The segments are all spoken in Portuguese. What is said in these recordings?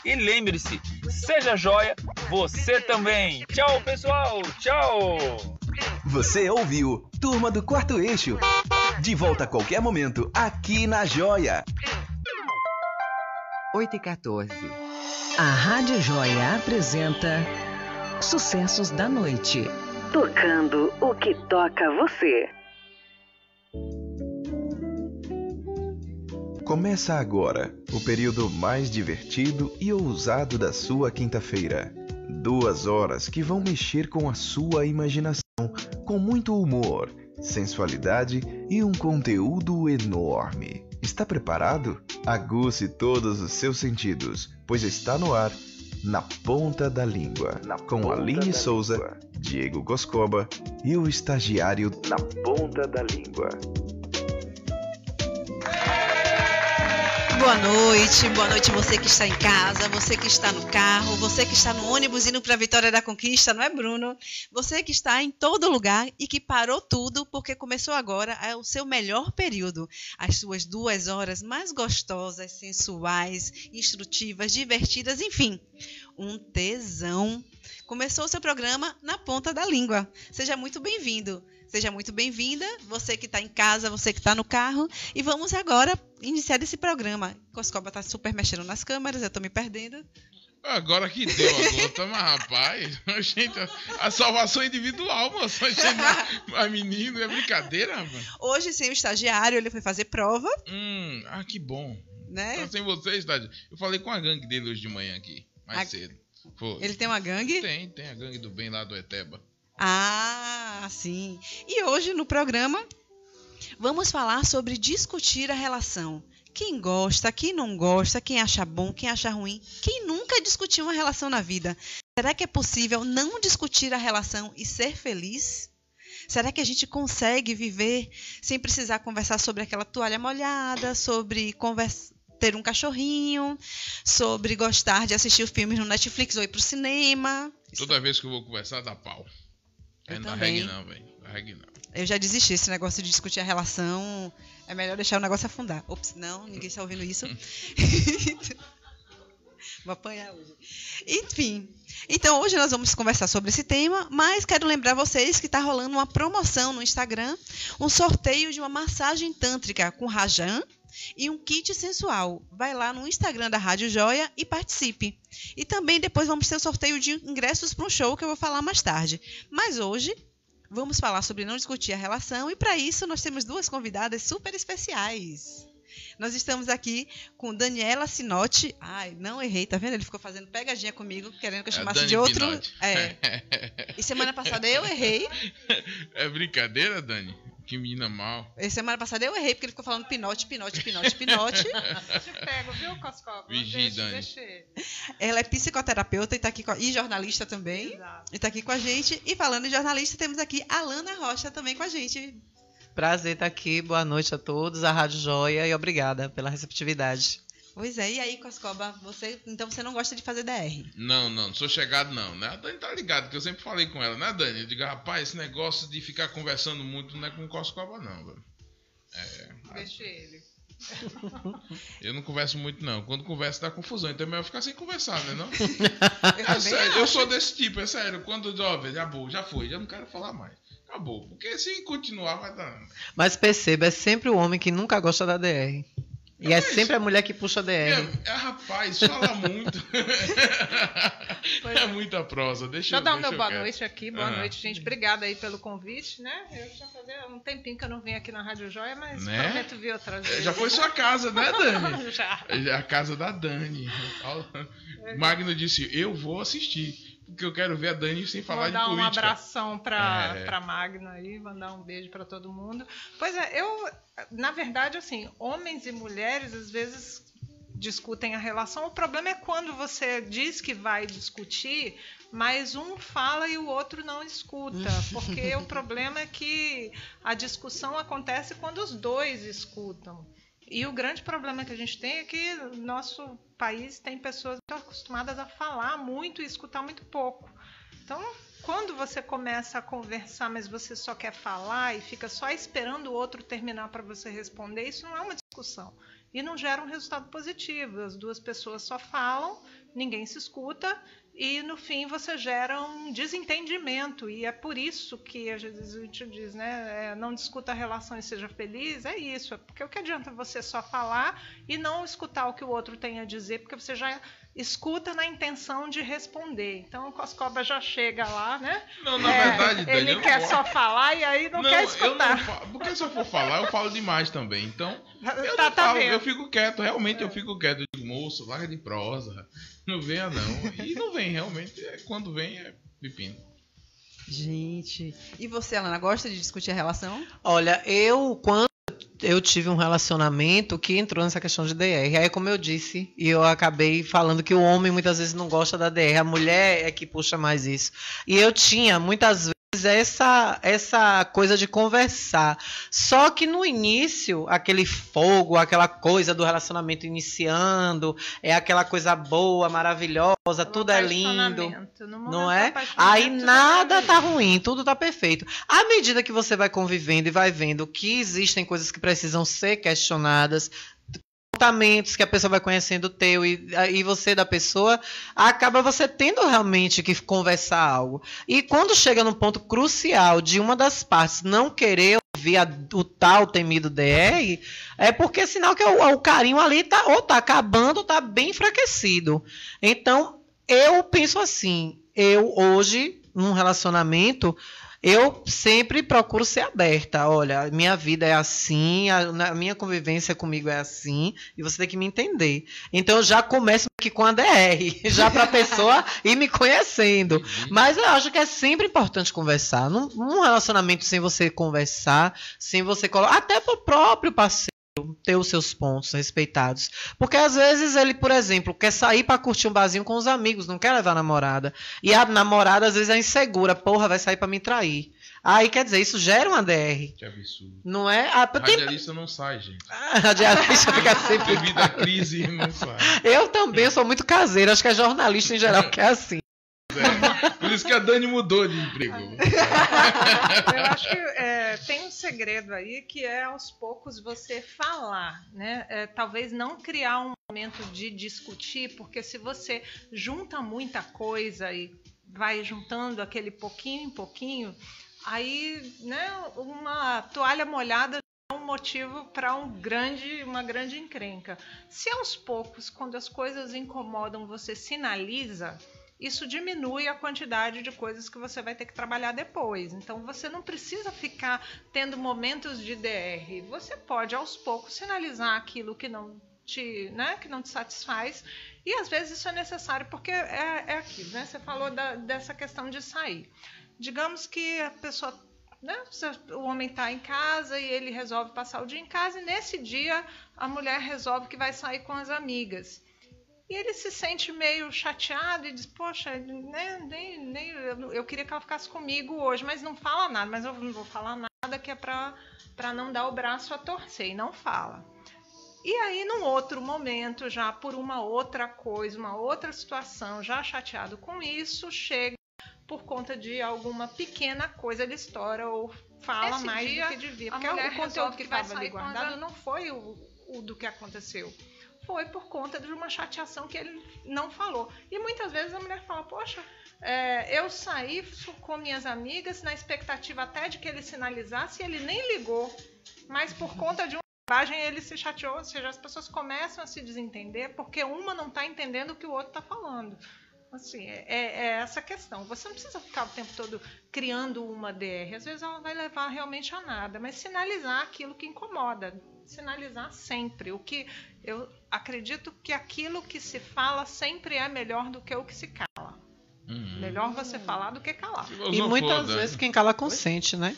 E lembre-se, seja joia, você também. Tchau, pessoal. Tchau. Você ouviu Turma do Quarto Eixo. De volta a qualquer momento, aqui na Joia. 8h14. A Rádio Joia apresenta Sucessos da Noite. Tocando o que toca você. Começa agora o período mais divertido e ousado da sua quinta-feira. 2 horas que vão mexer com a sua imaginação, com muito humor, sensualidade e um conteúdo enorme. Está preparado? Aguce todos os seus sentidos, pois está no ar, Na Ponta da Língua, com Aline Souza, Diego Goscoba e o estagiário Na Ponta da Língua. Boa noite você que está em casa, você que está no carro, você que está no ônibus indo para a Vitória da Conquista, não é, Bruno? Você que está em todo lugar e que parou tudo porque começou agora o seu melhor período, as suas 2 horas mais gostosas, sensuais, instrutivas, divertidas, enfim, um tesão. Começou o seu programa Na Ponta da Língua. Seja muito bem-vindo. Seja muito bem-vinda, você que está em casa, você que está no carro. E vamos agora iniciar esse programa. Coscoba está super mexendo nas câmeras, eu estou me perdendo. Agora que deu a gota, mas rapaz, gente, a salvação individual, moça. A menino, é brincadeira, rapaz. Hoje, sem o estagiário, ele foi fazer prova. Que bom. Né? Então, sem você, estagiário. Eu falei com a gangue dele hoje de manhã aqui, mais cedo. Foi. Ele tem uma gangue? Tem a gangue do bem lá do Eteba. Ah, sim. E hoje no programa vamos falar sobre discutir a relação. Quem gosta, quem não gosta, quem acha bom, quem acha ruim. Quem nunca discutiu uma relação na vida? Será que é possível não discutir a relação e ser feliz? Será que a gente consegue viver sem precisar conversar sobre aquela toalha molhada, sobre ter um cachorrinho, sobre gostar de assistir filmes no Netflix ou ir pro cinema? Toda vez que eu vou conversar, dá pau. Não regue não, velho. Eu já desisti, esse negócio de discutir a relação. É melhor deixar o negócio afundar. Ops, não, ninguém está ouvindo isso. Vou apanhar hoje. Enfim, então hoje nós vamos conversar sobre esse tema, mas quero lembrar vocês que está rolando uma promoção no Instagram, um sorteio de uma massagem tântrica com Rajan e um kit sensual. Vai lá no Instagram da Rádio Joia e participe. E também depois vamos ter o sorteio de ingressos para um show que eu vou falar mais tarde. Mas hoje vamos falar sobre não discutir a relação e para isso nós temos 2 convidadas super especiais. Nós estamos aqui com Daniela Sinotti. Ai, não errei, tá vendo? Ele ficou fazendo pegadinha comigo, querendo que eu chamasse de outro. E semana passada eu errei. É brincadeira, Dani? Que menina mal. E semana passada eu errei, porque ele ficou falando pinote. Te pego, viu, Coscoba? Vigie, Dani. Ela é psicoterapeuta e jornalista também. Exato. E está aqui com a gente. E falando em jornalista, temos aqui a Alana Rocha também com a gente. Prazer estar aqui, boa noite a todos, a Rádio Joia, e obrigada pela receptividade. Pois é, e aí, Coscoba, então você não gosta de fazer DR? Não sou chegado não, né? A Dani tá ligado, que eu sempre falei com ela, né, Dani? Eu digo, rapaz, esse negócio de ficar conversando muito não é com Coscoba não, velho. Deixa ele. Eu não converso muito não, quando converso dá confusão, então é melhor ficar sem conversar, né não? Sério, eu sou desse tipo, é sério, quando já foi, já não quero falar mais. Acabou, porque se continuar vai dar. Mas perceba, é sempre o homem que nunca gosta da DR. E é sempre a mulher que puxa a DR. Rapaz, fala muito. É muita prosa. Deixa eu dar meu boa noite aqui. Boa noite, gente. Obrigada aí pelo convite, né? Eu já fazia um tempinho que eu não vim aqui na Rádio Joia, mas prometo vir outras vezes. Já foi sua casa, né, Dani? Já. A casa da Dani. Magno disse, eu vou assistir. Porque eu quero ver a Dani sem falar de política. Mandar um abração pra Magna aí, mandar um beijo para todo mundo. Pois é, na verdade, assim, homens e mulheres às vezes discutem a relação. O problema é quando você diz que vai discutir, mas um fala e o outro não escuta. Porque o problema é que a discussão acontece quando os dois escutam. E o grande problema que a gente tem é que nosso país tem pessoas muito acostumadas a falar muito e escutar muito pouco. Então, quando você começa a conversar, mas você só quer falar e fica só esperando o outro terminar para você responder, isso não é uma discussão. E não gera um resultado positivo. As 2 pessoas só falam ninguém se escuta e no fim você gera um desentendimento, e é por isso que às vezes a gente diz, né, não discuta a relação e seja feliz, é isso, porque o que adianta você só falar e não escutar o que o outro tem a dizer, porque você já escuta na intenção de responder. Então o Coscoba já chega lá, né? Não, na verdade, Dani, ele quer só falar e aí não quer escutar. Eu não porque se eu for falar, eu falo demais também. Então, eu tá, não falo, vendo. eu fico quieto, realmente eu fico quieto. Eu digo, moço, larga de prosa, não venha não. E não vem, realmente, quando vem é pepino. Gente, e você, Alana, gosta de discutir a relação? Olha, quando eu tive um relacionamento que entrou nessa questão de DR. Aí, como eu disse, e eu acabei falando que o homem muitas vezes não gosta da DR, a mulher é que puxa mais isso. E eu tinha, muitas vezes, essa coisa de conversar. Só que no início, aquele fogo, aquela coisa do relacionamento iniciando, é aquela coisa boa, maravilhosa, tudo é lindo, não é? Aí nada tá ruim, tudo tá perfeito. À medida que você vai convivendo e vai vendo que existem coisas que precisam ser questionadas, comportamentos que a pessoa vai conhecendo teu e você da pessoa, acaba você tendo realmente que conversar algo. E quando chega num ponto crucial de uma das partes não querer ouvir o tal temido DR, é porque é sinal que o carinho ali tá acabando, ou tá bem enfraquecido. Então, eu penso assim, eu hoje, num relacionamento, eu sempre procuro ser aberta. Olha, minha vida é assim, a minha convivência comigo é assim, e você tem que me entender. Então eu já começo aqui com a DR, já para a pessoa ir me conhecendo. Mas eu acho que é sempre importante conversar. Num relacionamento sem você conversar, sem você colocar, até pro próprio parceiro ter os seus pontos respeitados. Porque às vezes ele, por exemplo, quer sair pra curtir um barzinho com os amigos, não quer levar a namorada. E a namorada às vezes é insegura, porra, vai sair pra me trair. Aí, quer dizer, isso gera uma DR. Que absurdo. Não é? Radialista não sai, gente. Radialista fica sempre... Devido à crise, não sai. Eu também sou muito caseiro, acho que é jornalista em geral que é assim. Por isso que a Dani mudou de emprego. Eu acho que tem um segredo aí, que é aos poucos você falar, né? Talvez não criar um momento de discutir, porque se você junta muita coisa e vai juntando aquele pouquinho em pouquinho, aí, né, uma toalha molhada é um motivo para uma grande encrenca. Se aos poucos, quando as coisas incomodam, você sinaliza, isso diminui a quantidade de coisas que você vai ter que trabalhar depois. Então, você não precisa ficar tendo momentos de DR. Você pode, aos poucos, sinalizar aquilo que não te satisfaz. E, às vezes, isso é necessário, porque é aquilo, né? Você falou dessa questão de sair. Digamos que a pessoa, né, o homem está em casa e ele resolve passar o dia em casa, e nesse dia a mulher resolve que vai sair com as amigas. E ele se sente meio chateado e diz, poxa, eu queria que ela ficasse comigo hoje, mas não fala nada, mas eu não vou falar nada, que é para não dar o braço a torcer, e não fala. E aí, num outro momento, já por uma outra coisa, uma outra situação, já chateado com isso, chega por conta de alguma pequena coisa, ele estoura ou fala esse mais do que devia. Porque o conteúdo que estava ali guardado não foi o do que aconteceu. Foi por conta de uma chateação que ele não falou. E muitas vezes a mulher fala, poxa, eu saí com minhas amigas na expectativa até de que ele sinalizasse, e ele nem ligou. Mas por conta de uma bobagem ele se chateou. Ou seja, as pessoas começam a se desentender porque uma não está entendendo o que o outro está falando. Assim, é essa questão. Você não precisa ficar o tempo todo criando uma DR. Às vezes ela vai levar realmente a nada. Mas sinalizar aquilo que incomoda. Sinalizar sempre. O que eu acredito que aquilo que se fala sempre é melhor do que o que se cala. Melhor você falar do que calar. E muitas vezes quem cala consente, né?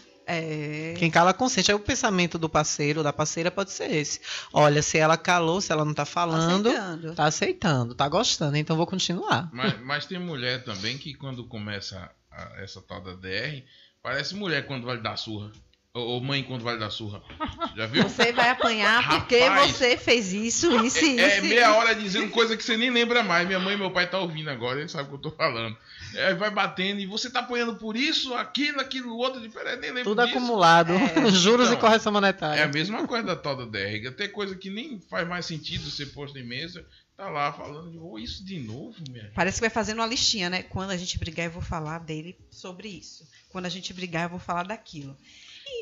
Quem cala consente. Aí o pensamento do parceiro, da parceira, pode ser esse. Olha, se ela calou, se ela não tá falando, tá aceitando, tá gostando, então vou continuar. Mas tem mulher também que quando começa essa tal da DR, parece mulher quando vai dar surra. Ou mãe quando vai dar surra. Já viu? Você vai apanhar porque você fez isso. Meia hora dizendo coisa que você nem lembra mais. Minha mãe e meu pai tá ouvindo agora, eles sabem o que eu tô falando. Vai batendo e você tá apanhando por isso, aquilo, outro, nem lembro tudo disso. Acumulado. Juros e correção monetária. É a mesma coisa da tal da DR. Até coisa que nem faz mais sentido ser posto em mesa, Tá lá falando, isso de novo, minha gente. Parece que vai fazendo uma listinha, né? Quando a gente brigar, eu vou falar dele sobre isso. Quando a gente brigar, eu vou falar daquilo.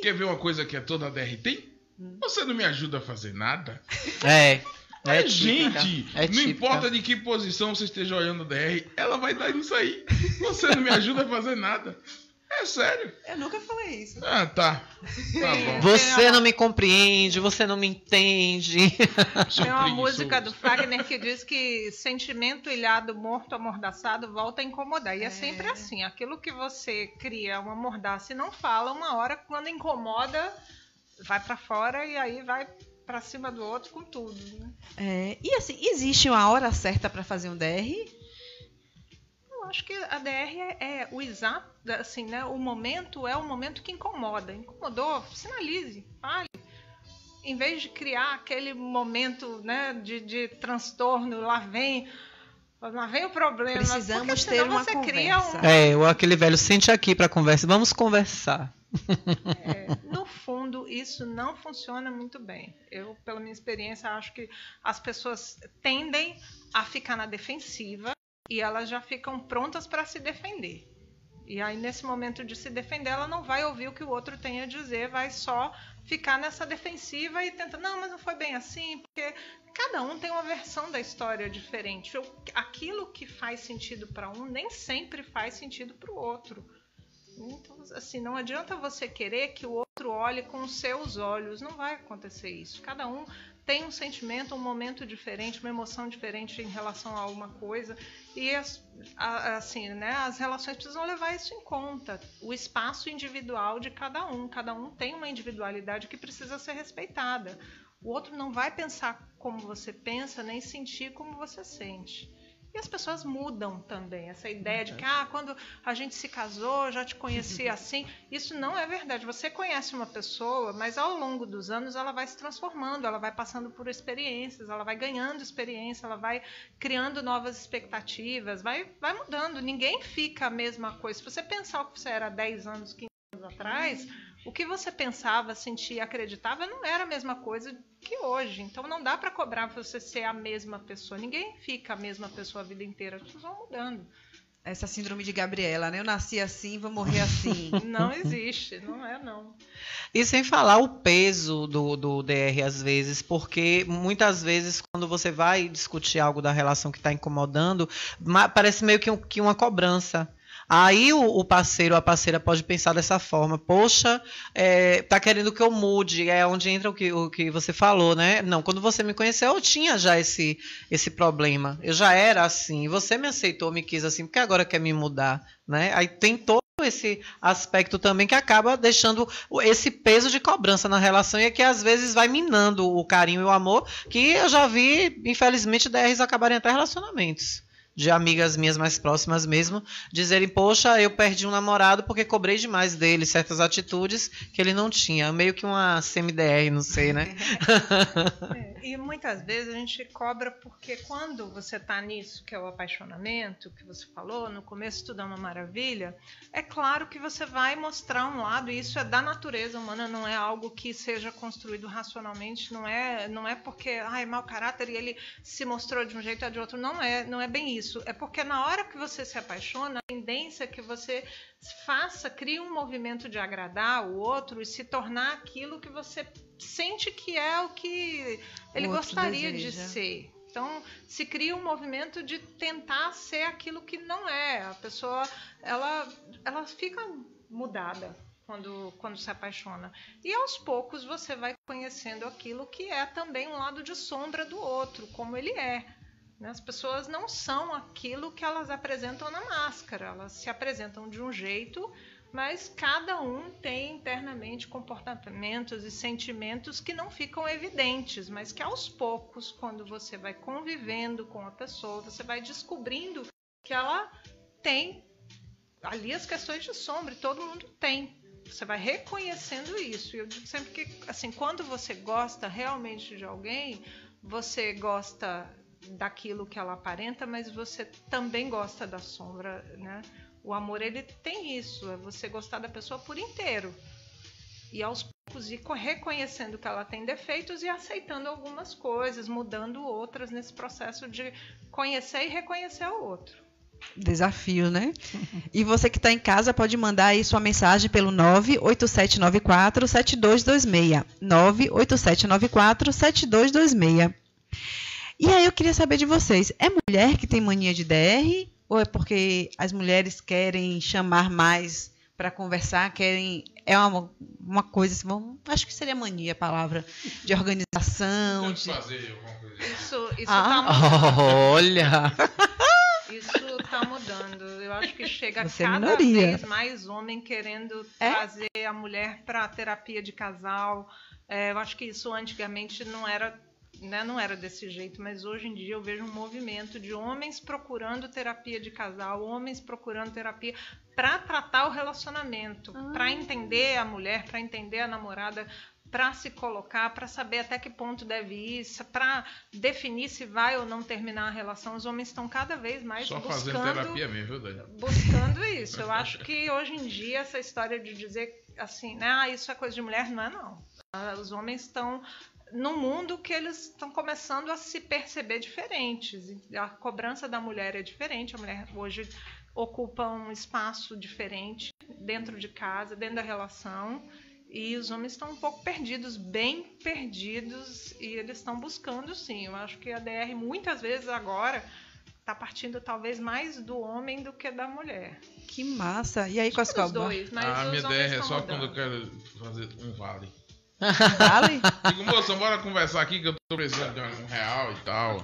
Quer ver uma coisa que a toda DR tem? Você não me ajuda a fazer nada? Gente, não importa de que posição você esteja olhando a DR, ela vai dar nisso aí. Você não me ajuda a fazer nada. É sério. Eu nunca falei isso. Ah, tá. Tá bom. Você não me compreende, você não me entende. Tem uma música do Fagner que diz que sentimento ilhado, morto, amordaçado, volta a incomodar. E é sempre assim. Aquilo que você cria uma mordaça e não fala, uma hora, quando incomoda, vai pra fora e aí vai pra cima do outro com tudo. Né? E assim, existe uma hora certa pra fazer um DR? Eu acho que a DR é o exato, assim, né? O momento é o momento que incomoda. Incomodou, sinalize, fale. Em vez de criar aquele momento, né, de transtorno, lá vem o problema. Precisamos ter uma conversa. Ou aquele velho, sente aqui para conversa, vamos conversar. No fundo, isso não funciona muito bem. Eu, pela minha experiência, acho que as pessoas tendem a ficar na defensiva e elas já ficam prontas para se defender. E aí, nesse momento de se defender, ela não vai ouvir o que o outro tem a dizer, vai só ficar nessa defensiva e tenta, não, mas não foi bem assim, porque cada um tem uma versão da história diferente. Aquilo que faz sentido para um nem sempre faz sentido para o outro. Então, assim, não adianta você querer que o outro olhe com os seus olhos, não vai acontecer isso. Cada um tem um sentimento, um momento diferente, uma emoção diferente em relação a alguma coisa. E assim, né, as relações precisam levar isso em conta. O espaço individual de cada um tem uma individualidade que precisa ser respeitada. O outro não vai pensar como você pensa, nem sentir como você sente. E as pessoas mudam também. Essa ideia de que quando a gente se casou, já te conhecia assim. Isso não é verdade. Você conhece uma pessoa, mas ao longo dos anos ela vai se transformando, ela vai passando por experiências, ela vai ganhando experiência, ela vai criando novas expectativas, vai mudando. Ninguém fica a mesma coisa. Se você pensar o que você era 10 anos, 15 anos atrás, o que você pensava, sentia, acreditava não era a mesma coisa que hoje. Então não dá para cobrar você ser a mesma pessoa. Ninguém fica a mesma pessoa a vida inteira. As pessoas vão mudando. Essa síndrome de Gabriela, né? Eu nasci assim, vou morrer assim. Não existe, não é não. E sem falar o peso do DR às vezes, porque muitas vezes quando você vai discutir algo da relação que está incomodando, parece meio que uma cobrança. Aí o parceiro ou a parceira pode pensar dessa forma, poxa, tá querendo que eu mude, é onde entra o que você falou, né? Não, quando você me conheceu, eu tinha já esse problema, eu já era assim, você me aceitou, me quis assim, porque agora quer me mudar, né? Aí tem todo esse aspecto também que acaba deixando esse peso de cobrança na relação e que às vezes vai minando o carinho e o amor, que eu já vi, infelizmente, DRs acabarem até relacionamentos. De amigas minhas mais próximas mesmo, dizerem, poxa, eu perdi um namorado porque cobrei demais dele certas atitudes que ele não tinha. Meio que uma semi-DR, não sei, né? E muitas vezes a gente cobra porque quando você está nisso, que é o apaixonamento, que você falou, no começo tudo é uma maravilha, é claro que você vai mostrar um lado, e isso é da natureza humana, não é algo que seja construído racionalmente, não é porque é mau caráter e ele se mostrou de um jeito ou de outro, não é bem isso. É porque na hora que você se apaixona, a tendência é que você crie um movimento de agradar o outro e se tornar aquilo que você sente que é o que ele gostaria de ser. Então, se cria um movimento de tentar ser aquilo que não é. A pessoa, ela fica mudada quando se apaixona. E aos poucos você vai conhecendo aquilo que é também um lado de sombra do outro, como ele é. As pessoas não são aquilo que elas apresentam na máscara. Elas se apresentam de um jeito, mas cada um tem internamente comportamentos e sentimentos que não ficam evidentes, mas que aos poucos, quando você vai convivendo com a pessoa, você vai descobrindo que ela tem ali as questões de sombra, e todo mundo tem. Você vai reconhecendo isso. E eu digo sempre que, assim, quando você gosta realmente de alguém, você gosta daquilo que ela aparenta, mas você também gosta da sombra, né? O amor, ele tem isso, é você gostar da pessoa por inteiro. e aos poucos ir reconhecendo que ela tem defeitos e aceitando algumas coisas, mudando outras nesse processo de conhecer e reconhecer o outro. Desafio, né? E você que está em casa pode mandar aí sua mensagem pelo 98794-7226. 98794-7226. E aí eu queria saber de vocês, é mulher que tem mania de DR? Ou é porque as mulheres querem chamar mais para conversar, querem... É uma coisa, assim, acho que seria mania a palavra, de organização. De fazer alguma coisa. Isso tá mudando. Olha! Isso está mudando. Eu acho que chega Você é cada minoria. vez mais homem querendo trazer a mulher para a terapia de casal. Eu acho que isso antigamente não era desse jeito, mas hoje em dia eu vejo um movimento de homens procurando terapia de casal, homens procurando terapia para tratar o relacionamento, para entender a mulher, para entender a namorada, para se colocar, para saber até que ponto deve ir, para definir se vai ou não terminar a relação. Os homens estão cada vez mais fazendo terapia mesmo, viu, Dani? Buscando isso. Eu acho que hoje em dia essa história de dizer assim, né, isso é coisa de mulher, não é não. Os homens estão num mundo que eles estão começando a se perceber diferentes. A cobrança da mulher é diferente. A mulher hoje ocupa um espaço diferente dentro de casa, dentro da relação. E os homens estão um pouco perdidos, bem perdidos, e eles estão buscando, sim. Eu acho que a DR, muitas vezes agora, está partindo talvez mais do homem do que da mulher. Que massa! E aí, Coscoba? Os dois, mas A os minha homens DR é estão só mudando. quando eu quero fazer um vale. Vale? Digo, moça, bora conversar aqui que eu tô precisando de R$1 e tal.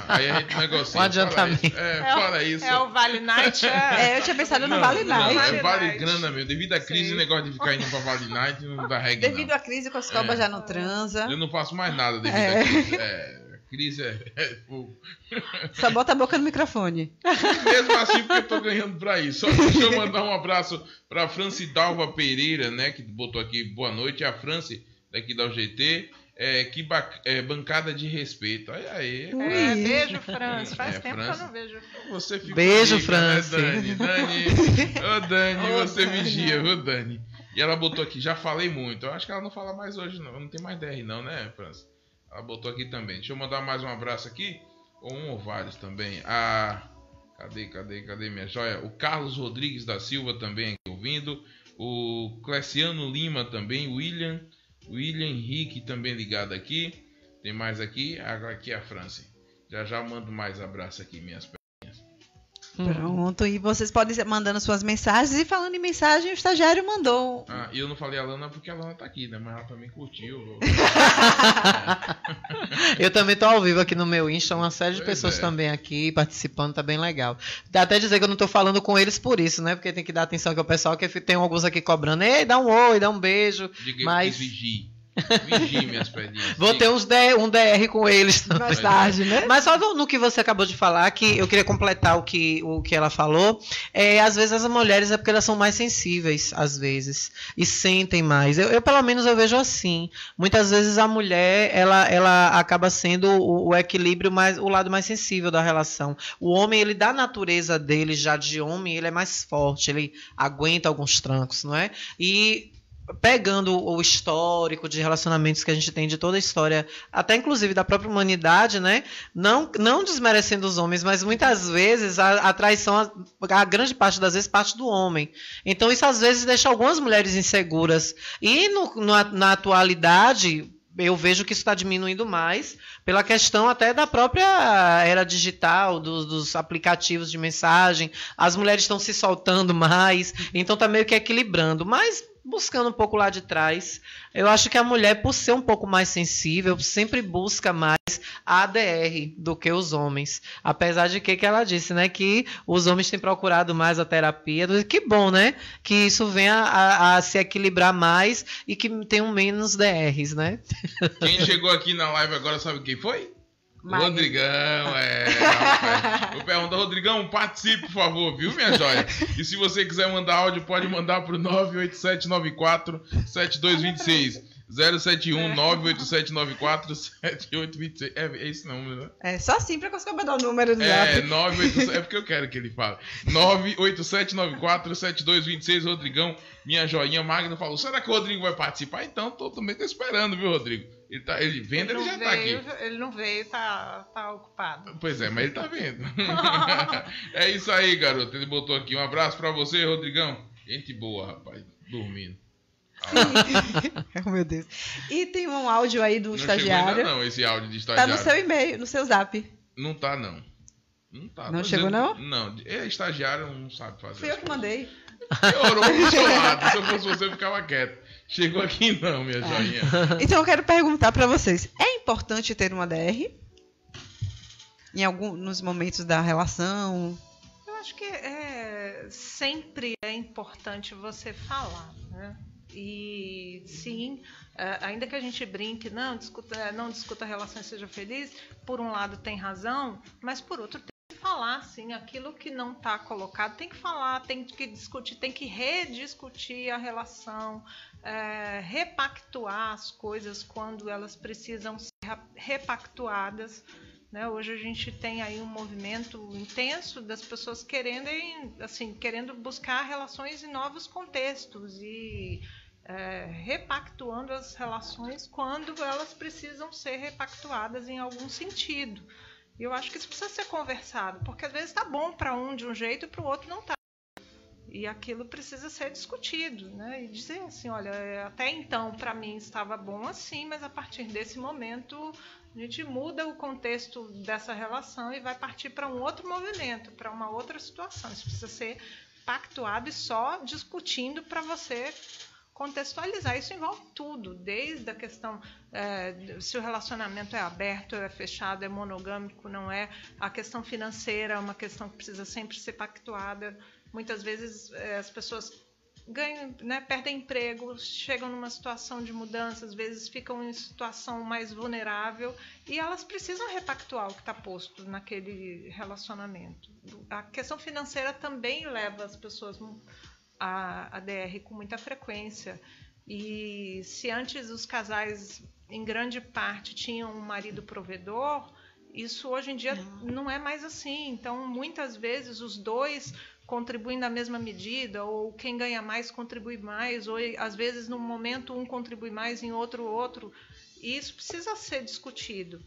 Aí a gente negocia. Um adiantamento. Fala isso. É o Vale Night. Eu tinha pensado no Vale Night. Não, é Vale Night. grana mesmo. Devido à crise, o negócio de ficar indo pra Vale Night não dá regra. Devido à crise, Coscoba já não transa. Eu não faço mais nada devido à crise. Crise é fogo. Só bota a boca no microfone. Mesmo assim, porque eu tô ganhando pra isso. Só deixa eu mandar um abraço pra Franci Dalva Pereira, né? Que botou aqui boa noite. A Franci, daqui da UGT. Bancada de respeito. Aí. Beijo, Franci. Faz tempo Franci. que eu não vejo. Você fica Beijo, rica, Franci. né, Dani? Ô, Dani, você vigia, viu, Dani? E ela botou aqui, já falei muito. Eu acho que ela não fala mais hoje, não. Não tem mais DR, não, né, Franci? Ela botou aqui também. Deixa eu mandar mais um abraço aqui. Ou um ou vários também. Cadê minha joia? O Carlos Rodrigues da Silva também aqui ouvindo. O Cleciano Lima também. O William Henrique também ligado aqui. Tem mais aqui. Aqui é a Franci. Já mando mais abraço aqui, minhas pernas. Pronto, e vocês podem ir mandando suas mensagens. E falando em mensagem, o estagiário mandou. E eu não falei a Lana porque a Lana tá aqui, né? Mas ela também curtiu. Eu também tô ao vivo aqui no meu Insta, uma série de pessoas também aqui participando, tá bem legal. Dá até dizer que eu não tô falando com eles por isso, né? Porque tem que dar atenção que o pessoal que tem alguns aqui cobrando. Ei, dá um oi, dá um beijo. Diga mas vigie minhas pedrinhas. Vou ter um DR com eles Mais tarde, né? Mas só no que você acabou de falar, que eu queria completar o que ela falou. Às vezes as mulheres é porque elas são mais sensíveis, às vezes, e sentem mais. Eu pelo menos eu vejo assim. Muitas vezes a mulher ela acaba sendo o equilíbrio o lado mais sensível da relação. O homem, ele da natureza dele já de homem, ele é mais forte, ele aguenta alguns trancos, não é? E pegando o histórico de relacionamentos que a gente tem de toda a história, até inclusive da própria humanidade, né? Não desmerecendo os homens, mas muitas vezes a traição, a grande parte das vezes, parte do homem. Então isso às vezes deixa algumas mulheres inseguras. E na atualidade, eu vejo que isso está diminuindo mais pela questão até da própria era digital, dos aplicativos de mensagem. As mulheres estão se soltando mais, então está meio que equilibrando. Mas buscando um pouco lá de trás, eu acho que a mulher, por ser um pouco mais sensível, sempre busca mais a ADR do que os homens. Apesar de que ela disse, né, que os homens têm procurado mais a terapia. Que bom, né? Que isso venha a se equilibrar mais e que tenham menos DRs, né? Quem chegou aqui na live agora sabe quem foi? Maia. Rodrigão, rapaz. Eu pergunto, Rodrigão, participe, por favor, viu, minha joia? E se você quiser mandar áudio, pode mandar pro 987947226. 071 987947826. É esse número, né? É só assim pra conseguir dar o número do zap. 987, é porque eu quero que ele fale. 987947226. Rodrigão, minha joinha. Magno falou: será que o Rodrigo vai participar? Então, também tô esperando, viu, Rodrigo? Ele vendo, ele já veio, tá aqui. Ele não veio, tá ocupado. Pois é, mas ele tá vendo. É isso aí, garoto. Ele botou aqui. Um abraço pra você, Rodrigão. Gente boa, rapaz. Dormindo. Oh, meu Deus. E tem um áudio aí do estagiário. Chegou ainda não, esse áudio de estagiário. Tá no seu e-mail, no seu zap. Não tá, não. Não tá. Não chegou, não? Não. Estagiário não sabe fazer. Fui eu que mandei. Piorou pro seu lado. Se eu fosse você, eu ficava quieto. Chegou aqui não, minha joinha. Então eu quero perguntar pra vocês. É importante ter uma DR? Nos momentos da relação? Eu acho que sempre é importante você falar, né? E sim, ainda que a gente brinque, não discuta relações, seja feliz, por um lado tem razão, mas por outro tem que falar, sim, aquilo que não está colocado, tem que falar, tem que discutir, tem que rediscutir a relação, repactuar as coisas quando elas precisam ser repactuadas. Né? Hoje a gente tem aí um movimento intenso das pessoas querendo buscar relações em novos contextos e repactuando as relações quando elas precisam ser repactuadas em algum sentido. E eu acho que isso precisa ser conversado, porque às vezes está bom para um de um jeito e para o outro não está. E aquilo precisa ser discutido, né? E dizer assim, olha, até então para mim estava bom assim, mas a partir desse momento a gente muda o contexto dessa relação e vai partir para um outro movimento, para uma outra situação. Isso precisa ser pactuado e só discutindo para você contextualizar. Isso envolve tudo, desde a questão se o relacionamento é aberto, é fechado, é monogâmico, não é. A questão financeira é uma questão que precisa sempre ser pactuada. Muitas vezes as pessoas ganham, né, perdem emprego, chegam numa situação de mudança, às vezes ficam em situação mais vulnerável e elas precisam repactuar o que está posto naquele relacionamento. A questão financeira também leva as pessoas a DR com muita frequência. E se antes os casais, em grande parte, tinham um marido provedor, isso hoje em dia não é mais assim. Então, muitas vezes, os dois contribuem na mesma medida, ou quem ganha mais contribui mais, ou às vezes, num momento, um contribui mais, em outro. E isso precisa ser discutido.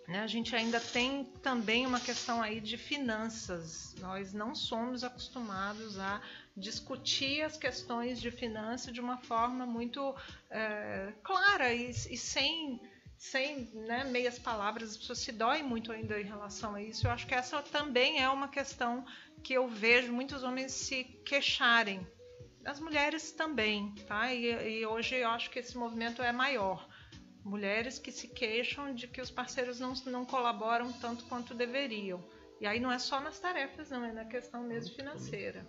Né? A gente ainda tem também uma questão aí de finanças. Nós não somos acostumados a discutir as questões de finanças de uma forma muito clara e sem né, meias palavras. As pessoas se doem muito ainda em relação a isso. Eu acho que essa também é uma questão que eu vejo muitos homens se queixarem. As mulheres também, tá? E hoje eu acho que esse movimento é maior. Mulheres que se queixam de que os parceiros não colaboram tanto quanto deveriam. E aí não é só nas tarefas, não, é na questão mesmo financeira.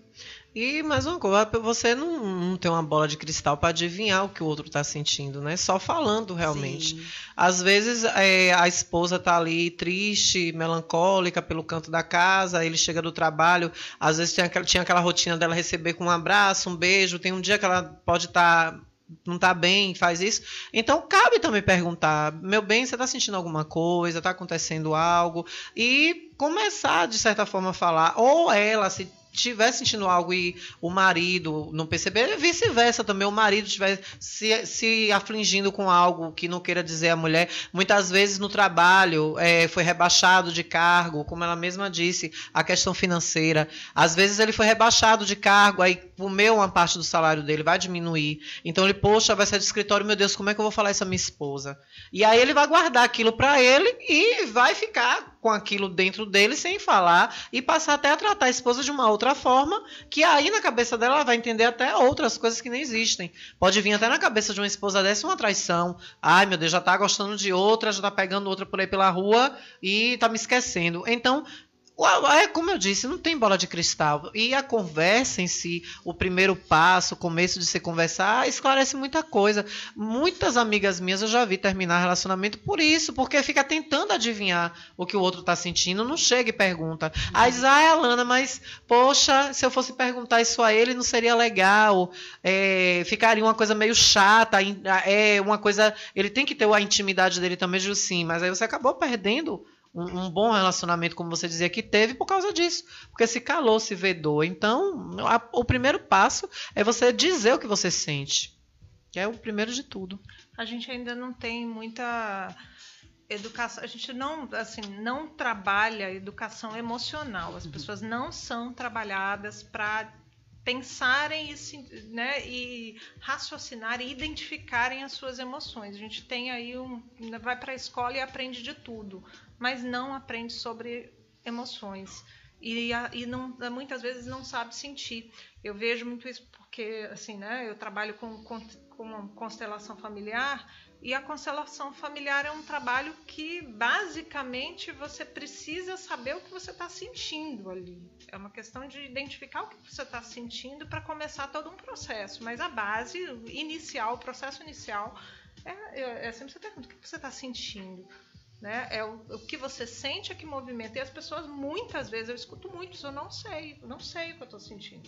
E mais uma coisa, você não tem uma bola de cristal para adivinhar o que o outro está sentindo, né? Só falando realmente. Sim. Às vezes a esposa está ali triste, melancólica pelo canto da casa, ele chega do trabalho, às vezes tinha aquela rotina dela receber com um abraço, um beijo, tem um dia que ela pode estar... não está bem, faz isso. Então, cabe também perguntar, meu bem, você está sentindo alguma coisa? Está acontecendo algo? E começar, de certa forma, a falar. Ou ela, se estiver sentindo algo e o marido não perceber, vice-versa também, o marido estiver se afligindo com algo que não queira dizer a mulher. Muitas vezes no trabalho foi rebaixado de cargo, como ela mesma disse, a questão financeira. Às vezes ele foi rebaixado de cargo, aí comeu uma parte do salário dele, vai diminuir. Então ele, poxa, vai sair do escritório, meu Deus, como é que eu vou falar isso à minha esposa? E aí ele vai guardar aquilo para ele e vai ficar com aquilo dentro dele sem falar e passar até a tratar a esposa de uma outra forma, que aí na cabeça dela ela vai entender até outras coisas que nem existem. Pode vir até na cabeça de uma esposa dessa uma traição. Ai, meu Deus, já tá gostando de outra, já tá pegando outra por aí pela rua e tá me esquecendo. Então, Como eu disse, não tem bola de cristal. E a conversa em si, o primeiro passo, o começo de se conversar, esclarece muita coisa. Muitas amigas minhas eu já vi terminar relacionamento por isso, porque fica tentando adivinhar o que o outro está sentindo, não chega e pergunta. Aí diz, Alana, mas, poxa, se eu fosse perguntar isso a ele, não seria legal, ficaria uma coisa meio chata, uma coisa, ele tem que ter a intimidade dele também, sim, mas aí você acabou perdendo um bom relacionamento, como você dizia que teve, por causa disso. Porque se calou, se vedou. Então, o primeiro passo é você dizer o que você sente. Que é o primeiro de tudo. A gente ainda não tem muita educação. A gente não trabalha educação emocional. As pessoas não são trabalhadas para pensarem e raciocinarem e identificarem as suas emoções. A gente tem aí vai para a escola e aprende de tudo, mas não aprende sobre emoções e muitas vezes não sabe sentir. Eu vejo muito isso porque eu trabalho com constelação familiar, e a constelação familiar é um trabalho que basicamente você precisa saber o que você está sentindo ali. É uma questão de identificar o que você está sentindo para começar todo um processo, mas a base inicial, o processo inicial é sempre você pergunta o que você está sentindo. Né? É o que você sente, é que movimenta. E as pessoas, muitas vezes, eu escuto muito isso, eu não sei o que eu estou sentindo.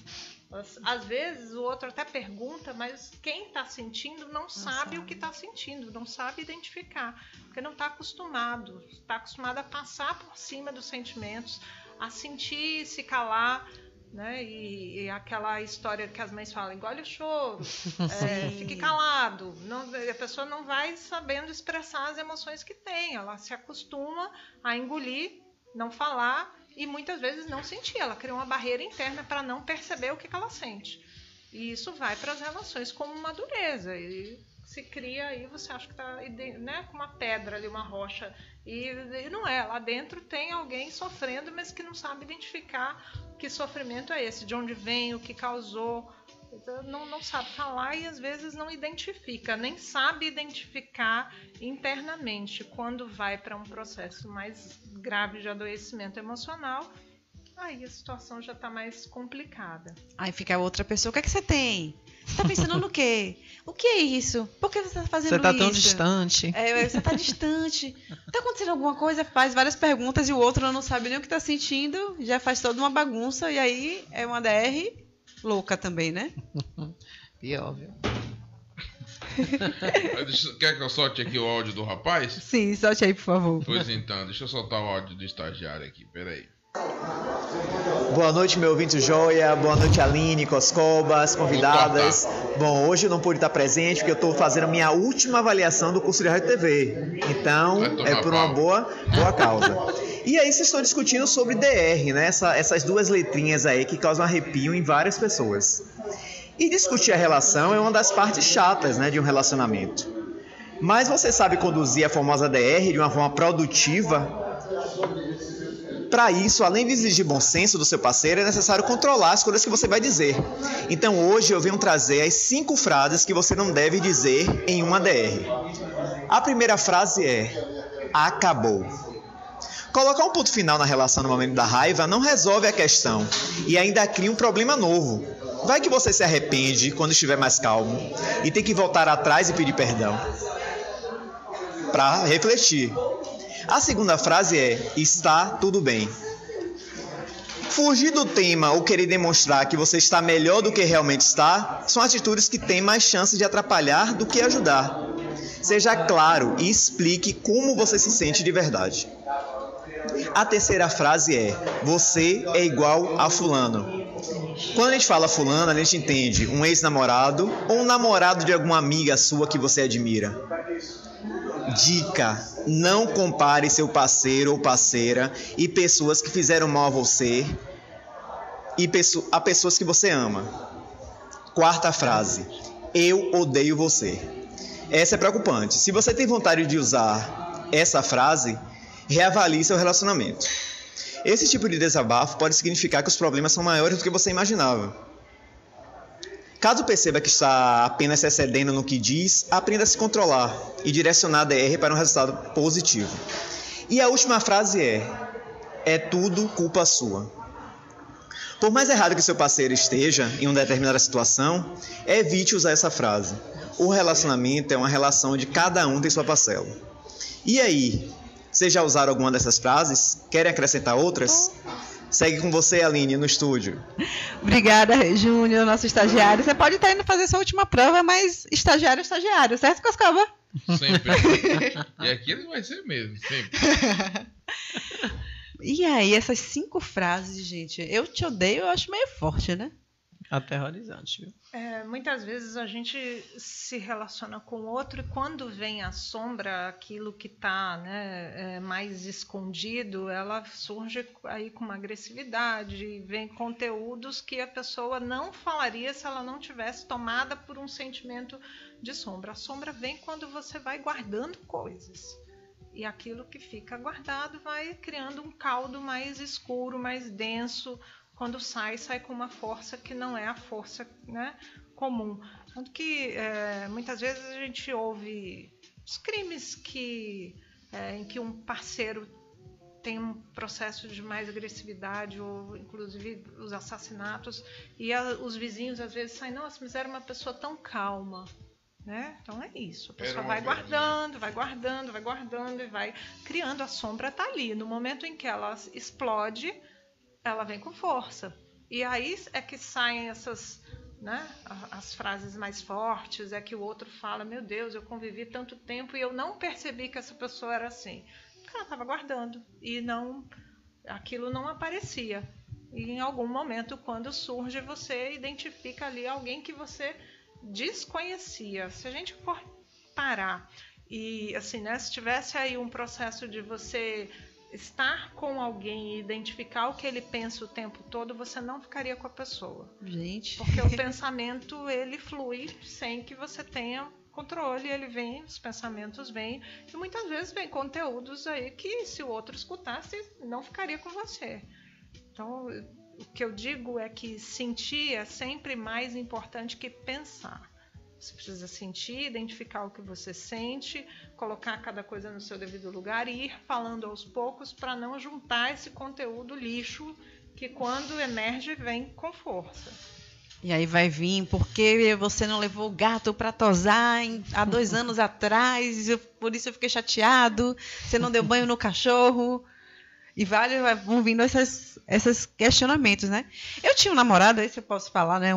Às vezes o outro até pergunta, mas quem está sentindo não sabe o que está sentindo, não sabe identificar, porque não está acostumado a passar por cima dos sentimentos, a sentir, se calar. Né? E aquela história que as mães falam, engole o choro, fique calado. A pessoa não vai sabendo expressar as emoções que tem, ela se acostuma a engolir, não falar e muitas vezes não sentir. Ela cria uma barreira interna para não perceber o que ela sente. E isso vai para as relações como uma dureza. E se cria aí, você acha que está, né, com uma pedra ali, uma rocha. E não é, lá dentro tem alguém sofrendo, mas que não sabe identificar que sofrimento é esse, de onde vem, o que causou. Então, não sabe falar e às vezes não identifica, nem sabe identificar internamente. Quando vai para um processo mais grave de adoecimento emocional, aí a situação já está mais complicada. Aí fica a outra pessoa, o que é que você tem? Você está pensando no quê? O que é isso? Por que você está fazendo isso? Você está tão distante. Você está distante. Está acontecendo alguma coisa? Faz várias perguntas e o outro não sabe nem o que está sentindo, já faz toda uma bagunça e aí é uma DR louca também, né? E óbvio. Quer que eu solte aqui o áudio do rapaz? Sim, solte aí, por favor. Pois então, deixa eu soltar o áudio do estagiário aqui, peraí. Boa noite, meu ouvinte Joia. Boa noite, Aline, Coscobas, convidadas. Bom, hoje eu não pude estar presente porque eu estou fazendo a minha última avaliação do curso de Rádio TV. Então, é por uma boa causa. E aí vocês estão discutindo sobre DR, né? Essas duas letrinhas aí que causam arrepio em várias pessoas. E discutir a relação é uma das partes chatas, né, de um relacionamento. Mas você sabe conduzir a famosa DR de uma forma produtiva? Para isso, além de exigir bom senso do seu parceiro, é necessário controlar as coisas que você vai dizer. Então hoje eu venho trazer as 5 frases que você não deve dizer em uma DR. A primeira frase é: acabou. Colocar um ponto final na relação no momento da raiva não resolve a questão e ainda cria um problema novo. Vai que você se arrepende quando estiver mais calmo e tem que voltar atrás e pedir perdão. Para refletir. A segunda frase é: está tudo bem. Fugir do tema ou querer demonstrar que você está melhor do que realmente está são atitudes que têm mais chance de atrapalhar do que ajudar. Seja claro e explique como você se sente de verdade. A terceira frase é: você é igual a fulano. Quando a gente fala fulano, a gente entende um ex-namorado ou um namorado de alguma amiga sua que você admira. Dica: não compare seu parceiro ou parceira e pessoas que fizeram mal a você a pessoas que você ama. Quarta frase: eu odeio você. Essa é preocupante. Se você tem vontade de usar essa frase, reavalie seu relacionamento. Esse tipo de desabafo pode significar que os problemas são maiores do que você imaginava. Caso perceba que está apenas se excedendo no que diz, aprenda a se controlar e direcionar a DR para um resultado positivo. E a última frase é: é tudo culpa sua. Por mais errado que seu parceiro esteja em uma determinada situação, evite usar essa frase. O relacionamento é uma relação onde cada um tem sua parcela. E aí, vocês já usaram alguma dessas frases? Querem acrescentar outras? Segue com você, Aline, no estúdio. Obrigada, Júnior, nosso estagiário. Você pode estar indo fazer sua última prova, mas estagiário é estagiário, certo, Coscoba? Sempre. E aqui ele vai ser mesmo, sempre. E aí, essas 5 frases, gente, eu te odeio, eu acho meio forte, né? Aterrorizante, viu? Muitas vezes a gente se relaciona com o outro e quando vem a sombra, aquilo que está, né, mais escondido, ela surge aí com uma agressividade, vem conteúdos que a pessoa não falaria se ela não tivesse tomada por um sentimento de sombra. A sombra vem quando você vai guardando coisas. E aquilo que fica guardado vai criando um caldo mais escuro, mais denso. Quando sai com uma força que não é a força, né, comum. Tanto que muitas vezes a gente ouve os crimes em que um parceiro tem um processo de mais agressividade, ou inclusive os assassinatos, e os vizinhos às vezes saem, nossa, mas era uma pessoa tão calma. Né? Então é isso, a pessoa vai guardando e vai criando, a sombra está ali. No momento em que ela explode, ela vem com força. E aí é que saem essas, né, as frases mais fortes, é que o outro fala, meu Deus, eu convivi tanto tempo e eu não percebi que essa pessoa era assim. Porque ela estava guardando e aquilo não aparecia. E em algum momento, quando surge, você identifica ali alguém que você desconhecia. Se a gente for parar e assim, né, se tivesse aí um processo de você estar com alguém e identificar o que ele pensa o tempo todo, você não ficaria com a pessoa. Gente. Porque o pensamento, ele flui sem que você tenha controle, ele vem, os pensamentos vêm, e muitas vezes vem conteúdos aí que se o outro escutasse, não ficaria com você. Então, o que eu digo é que sentir é sempre mais importante que pensar. Você precisa sentir, identificar o que você sente, colocar cada coisa no seu devido lugar e ir falando aos poucos para não juntar esse conteúdo lixo que quando emerge vem com força. E aí vai vir, porque você não levou o gato para tosar há 2 anos atrás, por isso eu fiquei chateado, você não deu banho no cachorro. E vão vindo esses questionamentos, né? Eu tinha um namorado, esse eu posso falar, né?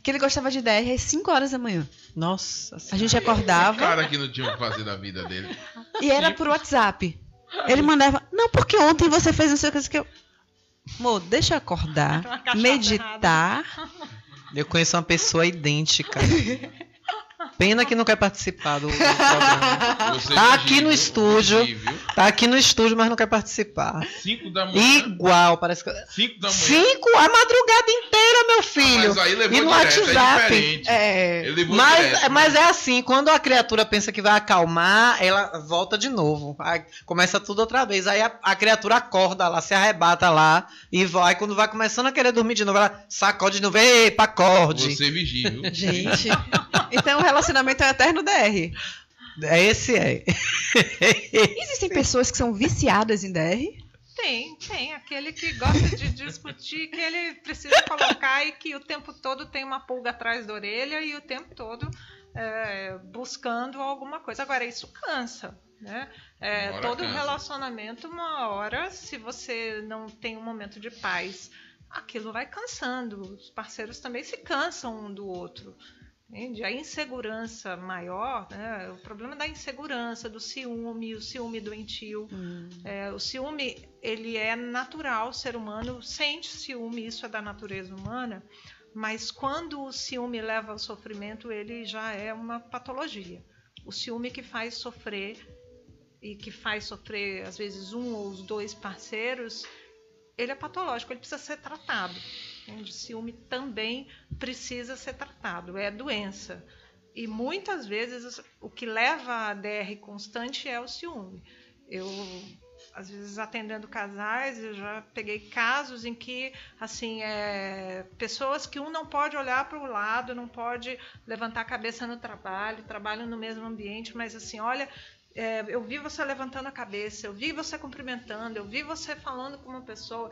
Que ele gostava de DR às 5 horas da manhã. Nossa. A gente acordava. O cara que não tinha o que fazer da vida dele. E era por WhatsApp. Ele mandava, não, porque ontem você fez não sei o que eu... Amor, deixa eu acordar, meditar. Eu conheço uma pessoa idêntica. Pena que não quer participar do programa. Tá aqui no estúdio. Tá aqui no estúdio, mas não quer participar. 5 da manhã. Igual, parece que. 5 da manhã. 5 a madrugada inteira, meu filho. Mas aí levou e no direto, WhatsApp. Mas é assim, quando a criatura pensa que vai acalmar, ela volta de novo. Aí começa tudo outra vez. Aí a criatura acorda lá, se arrebata lá e vai. Quando vai começando a querer dormir de novo, ela sacode de novo. Epa, acorde. Você vigia, viu? Gente. Então o relacionamento é eterno DR. Esse é. Existem pessoas que são viciadas em DR? Tem. Aquele que gosta de discutir, que ele precisa colocar e que o tempo todo tem uma pulga atrás da orelha e o tempo todo buscando alguma coisa. Agora, isso cansa. Né? Todo cansa. Relacionamento, uma hora, se você não tem um momento de paz, aquilo vai cansando. Os parceiros também se cansam um do outro. Entende? A insegurança maior, né? O problema da insegurança, do ciúme, o ciúme doentio. O ciúme, ele é natural, o ser humano sente ciúme, isso é da natureza humana, mas quando o ciúme leva ao sofrimento, ele já é uma patologia. O ciúme que faz sofrer, e que faz sofrer, às vezes, um ou os 2 parceiros, ele é patológico, ele precisa ser tratado. O ciúme também precisa ser tratado, é doença. E muitas vezes o que leva a DR constante é o ciúme. Eu, às vezes, atendendo casais, eu já peguei casos em que, assim, pessoas que um não pode olhar para o lado, não pode levantar a cabeça no trabalho, trabalham no mesmo ambiente, mas assim, olha, eu vi você levantando a cabeça, eu vi você cumprimentando, eu vi você falando com uma pessoa.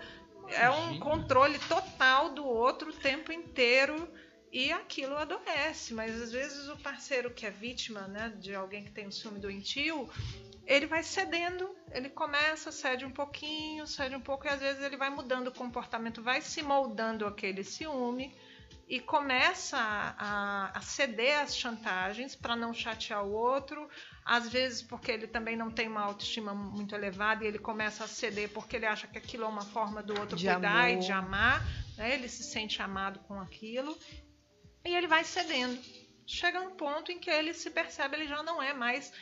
É um controle total do outro o tempo inteiro e aquilo adoece. Mas às vezes o parceiro que é vítima, né, de alguém que tem um ciúme doentio, ele vai cedendo, ele começa, cede um pouquinho e às vezes ele vai mudando o comportamento, vai se moldando aquele ciúme e começa a ceder às chantagens para não chatear o outro. Às vezes porque ele também não tem uma autoestima muito elevada e ele começa a ceder porque ele acha que aquilo é uma forma do outro De cuidar amor. e de amar, né? Ele se sente amado com aquilo e ele vai cedendo. Chega um ponto em que ele se percebe, ele já não é mais,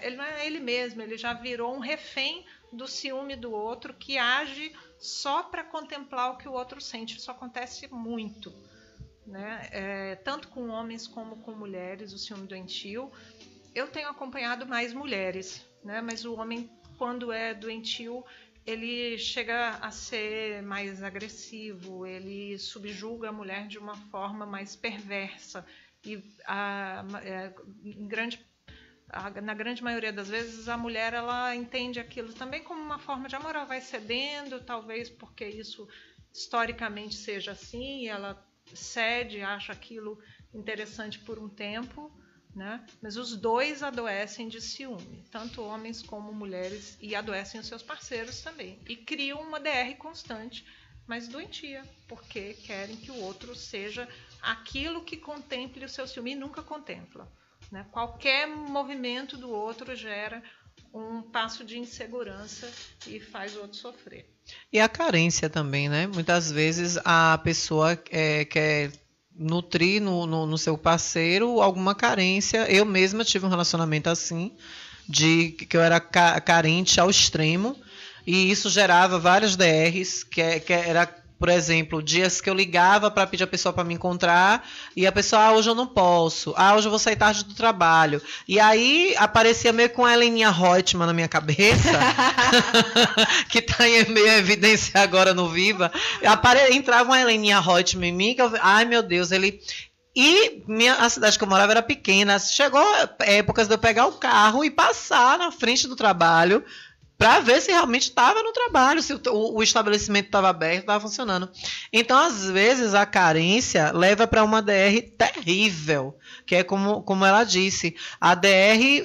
ele não é ele mesmo, ele já virou um refém do ciúme do outro que age só para contemplar o que o outro sente. Isso acontece muito, né? Tanto com homens como com mulheres, o ciúme doentio. Eu tenho acompanhado mais mulheres, né? Mas o homem, quando é doentio, ele chega a ser mais agressivo, ele subjuga a mulher de uma forma mais perversa. E na grande maioria das vezes, a mulher ela entende aquilo também como uma forma de amor. Ela vai cedendo, talvez porque isso historicamente seja assim, e ela cede, acha aquilo interessante por um tempo, né? Mas os dois adoecem de ciúme, tanto homens como mulheres, e adoecem os seus parceiros também. E criam uma DR constante, mas doentia, porque querem que o outro seja aquilo que contemple o seu ciúme e nunca contempla, né? Qualquer movimento do outro gera um passo de insegurança e faz o outro sofrer. E a carência também, né? Muitas vezes a pessoa quer nutrir no seu parceiro alguma carência. Eu mesma tive um relacionamento assim, de que eu era carente ao extremo, e isso gerava várias DRs, que era, por exemplo, dias que eu ligava para pedir a pessoa para me encontrar e a pessoa, hoje eu não posso, hoje eu vou sair tarde do trabalho. E aí aparecia meio com a Heleninha Reutemann na minha cabeça, que está em meio evidência agora no Viva. Entrava uma Heleninha Reutemann em mim, que eu, ai meu Deus, ele... E a cidade que eu morava era pequena, chegou épocas de eu pegar o carro e passar na frente do trabalho para ver se realmente estava no trabalho, se o estabelecimento estava aberto, estava funcionando. Então, às vezes, a carência leva para uma DR terrível, que é como ela disse,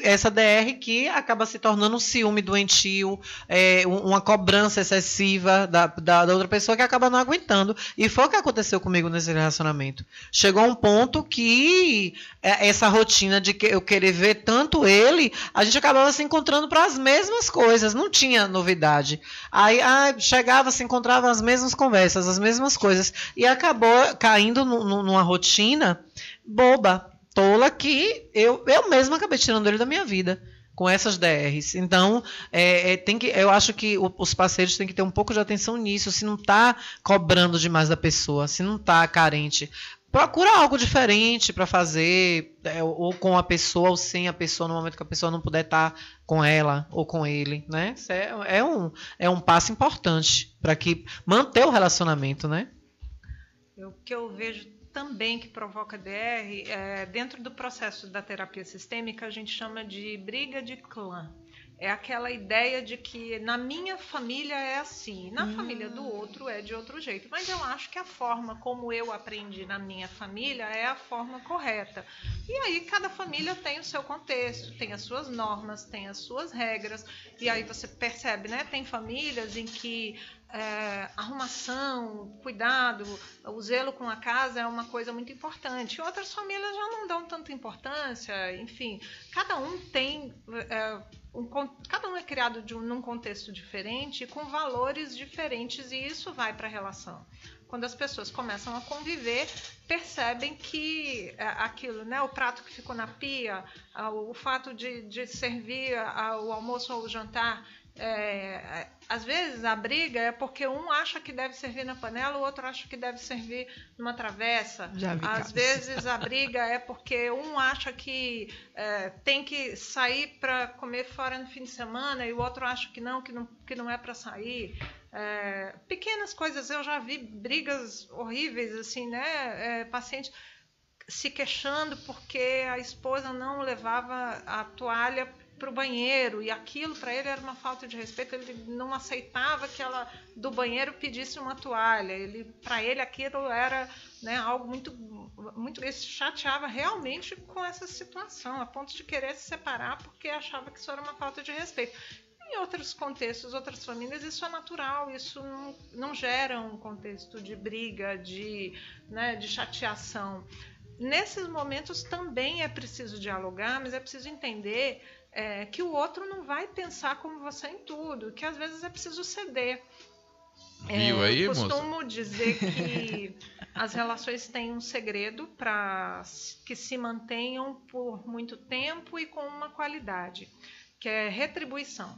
essa DR que acaba se tornando um ciúme doentio, uma cobrança excessiva da outra pessoa que acaba não aguentando. E foi o que aconteceu comigo nesse relacionamento. Chegou a um ponto que essa rotina de eu querer ver tanto ele, a gente acabava se encontrando para as mesmas coisas, não tinha novidade. Aí chegava, se encontrava as mesmas conversas, as mesmas coisas, e acabou caindo numa rotina boba, tola, que eu mesma acabei tirando ele da minha vida com essas DRs. Então, eu acho que os parceiros têm que ter um pouco de atenção nisso, se não está cobrando demais da pessoa, se não está carente. Procura algo diferente para fazer, ou com a pessoa, ou sem a pessoa, no momento que a pessoa não puder estar com ela ou com ele, né? Isso é um passo importante para manter o relacionamento, né? O que eu vejo também que provoca DR, dentro do processo da terapia sistêmica, a gente chama de briga de clã. É aquela ideia de que na minha família é assim, na família do outro é de outro jeito. Mas eu acho que a forma como eu aprendi na minha família é a forma correta. E aí cada família tem o seu contexto, tem as suas normas, tem as suas regras. E aí você percebe, né? Tem famílias em que arrumação, cuidado, o zelo com a casa é uma coisa muito importante. Outras famílias já não dão tanta importância, enfim. Cada um tem... cada um é criado num contexto diferente, com valores diferentes, e isso vai para a relação. Quando as pessoas começam a conviver, percebem que aquilo, né, o prato que ficou na pia, o fato de servir o almoço ou o jantar, às vezes a briga é porque um acha que deve servir na panela, o outro acha que deve servir numa travessa. Às vezes a briga é porque um acha que tem que sair para comer fora no fim de semana e o outro acha que não é para sair. Pequenas coisas, eu já vi brigas horríveis, assim, né? Pacientes se queixando porque a esposa não levava a toalha para o banheiro, e aquilo para ele era uma falta de respeito, ele não aceitava que ela do banheiro pedisse uma toalha, para ele aquilo era, né, algo muito, muito, ele se chateava realmente com essa situação, a ponto de querer se separar porque achava que isso era uma falta de respeito. Em outros contextos, outras famílias, isso é natural, isso não gera um contexto de briga, né, de chateação. Nesses momentos também é preciso dialogar, mas é preciso entender que o outro não vai pensar como você em tudo, que às vezes é preciso ceder. Viu aí, moça? Eu costumo dizer que as relações têm um segredo para que se mantenham por muito tempo e com uma qualidade, que é retribuição.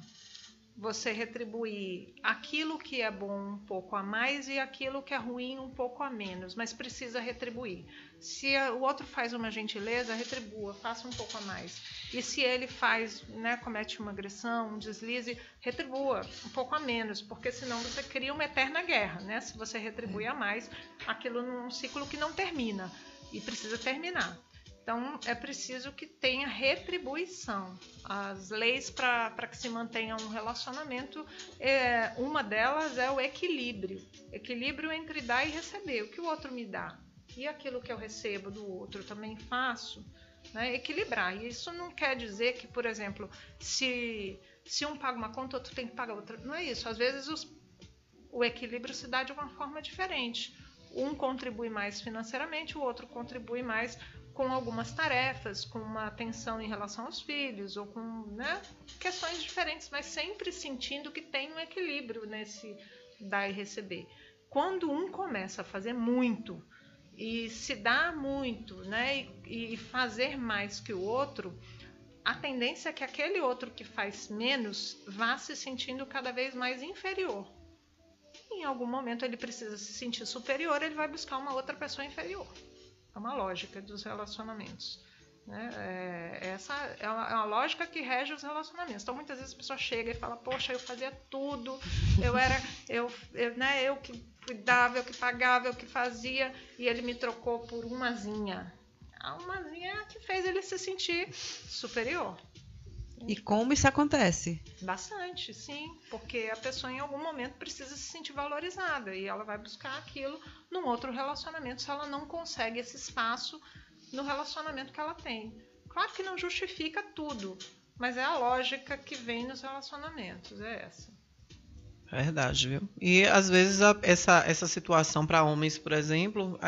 Você retribuir aquilo que é bom um pouco a mais e aquilo que é ruim um pouco a menos, mas precisa retribuir. Se o outro faz uma gentileza, retribua, faça um pouco a mais. E se ele faz, né, comete uma agressão, um deslize, retribua um pouco a menos, porque senão você cria uma eterna guerra, né? Se você retribui a mais, aquilo num ciclo que não termina e precisa terminar. Então, é preciso que tenha retribuição. As leis para que se mantenha um relacionamento, uma delas é o equilíbrio. Equilíbrio entre dar e receber. O que o outro me dá e aquilo que eu recebo do outro também faço, né? Equilibrar. E isso não quer dizer que, por exemplo, se um paga uma conta, outro tem que pagar outra. Não é isso. Às vezes o equilíbrio se dá de uma forma diferente. Um contribui mais financeiramente, o outro contribui mais com algumas tarefas, com uma atenção em relação aos filhos, ou com, né, questões diferentes, mas sempre sentindo que tem um equilíbrio nesse dar e receber. Quando um começa a fazer muito e se dá muito, né, e fazer mais que o outro, a tendência é que aquele outro que faz menos vá se sentindo cada vez mais inferior. Em algum momento ele precisa se sentir superior, ele vai buscar uma outra pessoa inferior. É uma lógica dos relacionamentos, né? Essa é uma lógica que rege os relacionamentos. Então, muitas vezes a pessoa chega e fala: poxa, eu fazia tudo, eu que cuidava, eu que pagava, eu que fazia, e ele me trocou por umazinha. A umazinha que fez ele se sentir superior. E como isso acontece? Bastante, sim, porque a pessoa em algum momento precisa se sentir valorizada e ela vai buscar aquilo num outro relacionamento se ela não consegue esse espaço no relacionamento que ela tem. Claro que não justifica tudo, mas é a lógica que vem nos relacionamentos, é essa. Verdade, viu? E às vezes essa situação para homens, por exemplo,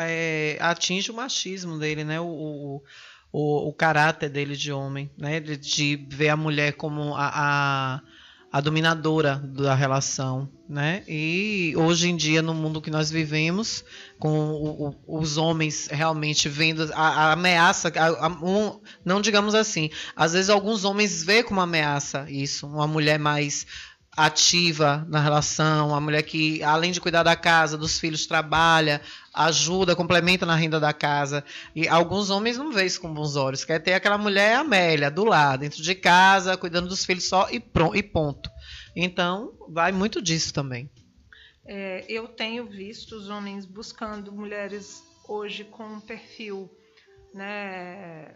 atinge o machismo dele, né? O caráter dele de homem, né? De ver a mulher como a dominadora da relação, né? E hoje em dia, no mundo que nós vivemos, com os homens realmente vendo a ameaça, não digamos assim, às vezes alguns homens veem como ameaça isso, uma mulher mais ativa na relação, a mulher que, além de cuidar da casa, dos filhos, trabalha, ajuda, complementa na renda da casa. E alguns homens não veem isso com bons olhos. Quer ter aquela mulher Amélia, do lado, dentro de casa, cuidando dos filhos só e ponto. Então, vai muito disso também. Eu tenho visto os homens buscando mulheres hoje com um perfil, né,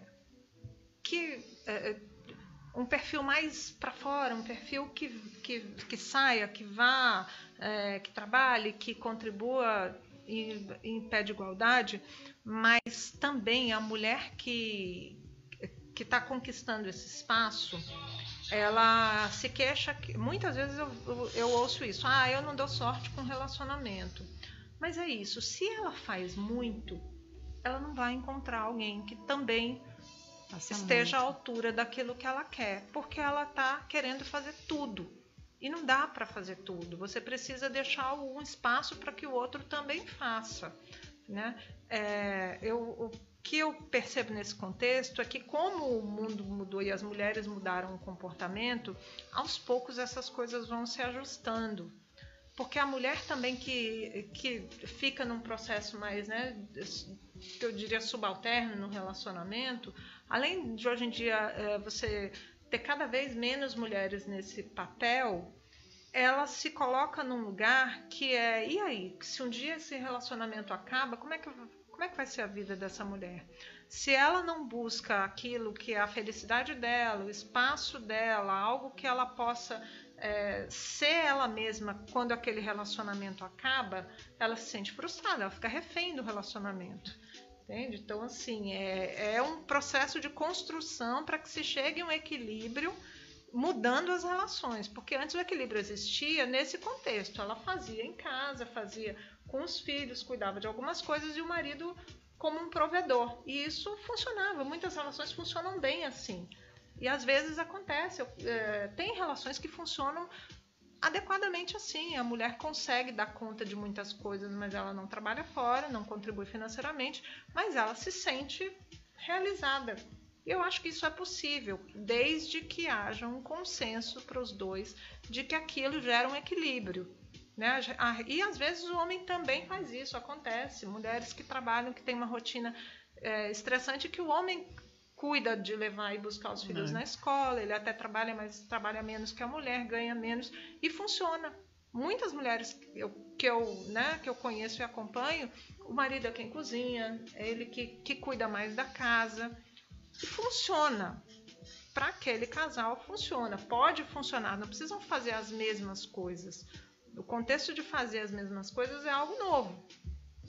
um perfil mais para fora, um perfil que saia, que vá, que trabalhe, que contribua em pé de igualdade, mas também a mulher que está conquistando esse espaço, ela se queixa, muitas vezes eu ouço isso: eu não dou sorte com relacionamento. Mas é isso, se ela faz muito, ela não vai encontrar alguém que também esteja à altura daquilo que ela quer, porque ela está querendo fazer tudo. E não dá para fazer tudo. Você precisa deixar algum espaço para que o outro também faça, né? O que eu percebo nesse contexto é que, como o mundo mudou e as mulheres mudaram o comportamento, aos poucos essas coisas vão se ajustando. Porque a mulher também que fica num processo mais, né, que eu diria subalterno no relacionamento, além de hoje em dia você ter cada vez menos mulheres nesse papel, ela se coloca num lugar que e aí? Se um dia esse relacionamento acaba, como é que como é que vai ser a vida dessa mulher? Se ela não busca aquilo que é a felicidade dela, o espaço dela, algo que ela possa ser ela mesma quando aquele relacionamento acaba, ela se sente frustrada, ela fica refém do relacionamento. Entende? Então, assim, é um processo de construção para que se chegue a um equilíbrio, mudando as relações, porque antes o equilíbrio existia nesse contexto. Ela fazia em casa, fazia com os filhos, cuidava de algumas coisas e o marido como um provedor. E isso funcionava, muitas relações funcionam bem assim. E às vezes acontece, tem relações que funcionam adequadamente assim. A mulher consegue dar conta de muitas coisas, mas ela não trabalha fora, não contribui financeiramente, mas ela se sente realizada. Eu acho que isso é possível, desde que haja um consenso para os dois de que aquilo gera um equilíbrio, né? E às vezes o homem também faz isso, acontece. Mulheres que trabalham, que têm uma rotina estressante, que o homem cuida de levar e buscar os filhos na escola, ele até trabalha, mas trabalha menos que a mulher, ganha menos, e funciona. Muitas mulheres que eu conheço e acompanho, o marido é quem cozinha, é ele que cuida mais da casa, e funciona. Para aquele casal funciona, pode funcionar, não precisam fazer as mesmas coisas. O contexto de fazer as mesmas coisas é algo novo,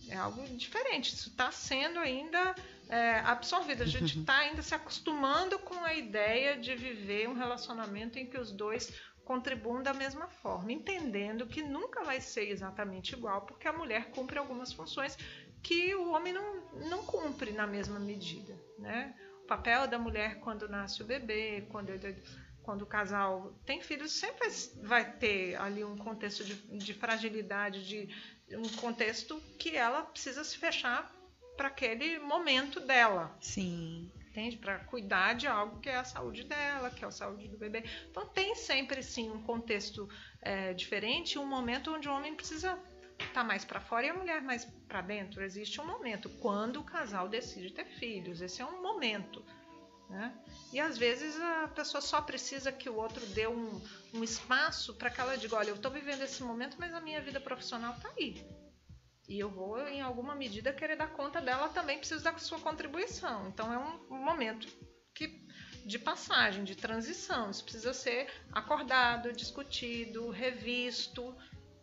é algo diferente, isso está sendo ainda absorvido, a gente está ainda se acostumando com a ideia de viver um relacionamento em que os dois contribuam da mesma forma, entendendo que nunca vai ser exatamente igual, porque a mulher cumpre algumas funções que o homem não cumpre na mesma medida, né? O papel da mulher quando nasce o bebê, quando o casal tem filhos, sempre vai ter ali um contexto de fragilidade, um contexto que ela precisa se fechar para aquele momento dela. Sim. Entende? Para cuidar de algo que é a saúde dela, que é a saúde do bebê. Então tem sempre sim um contexto diferente, um momento onde o homem precisa estar mais para fora e a mulher mais para dentro. Existe um momento quando o casal decide ter filhos. Esse é um momento, né? E às vezes a pessoa só precisa que o outro dê um espaço para que ela diga, olha, eu estou vivendo esse momento, mas a minha vida profissional está aí. E eu vou, em alguma medida, querer dar conta dela, também preciso da sua contribuição. Então é um momento de passagem, de transição. Isso precisa ser acordado, discutido, revisto,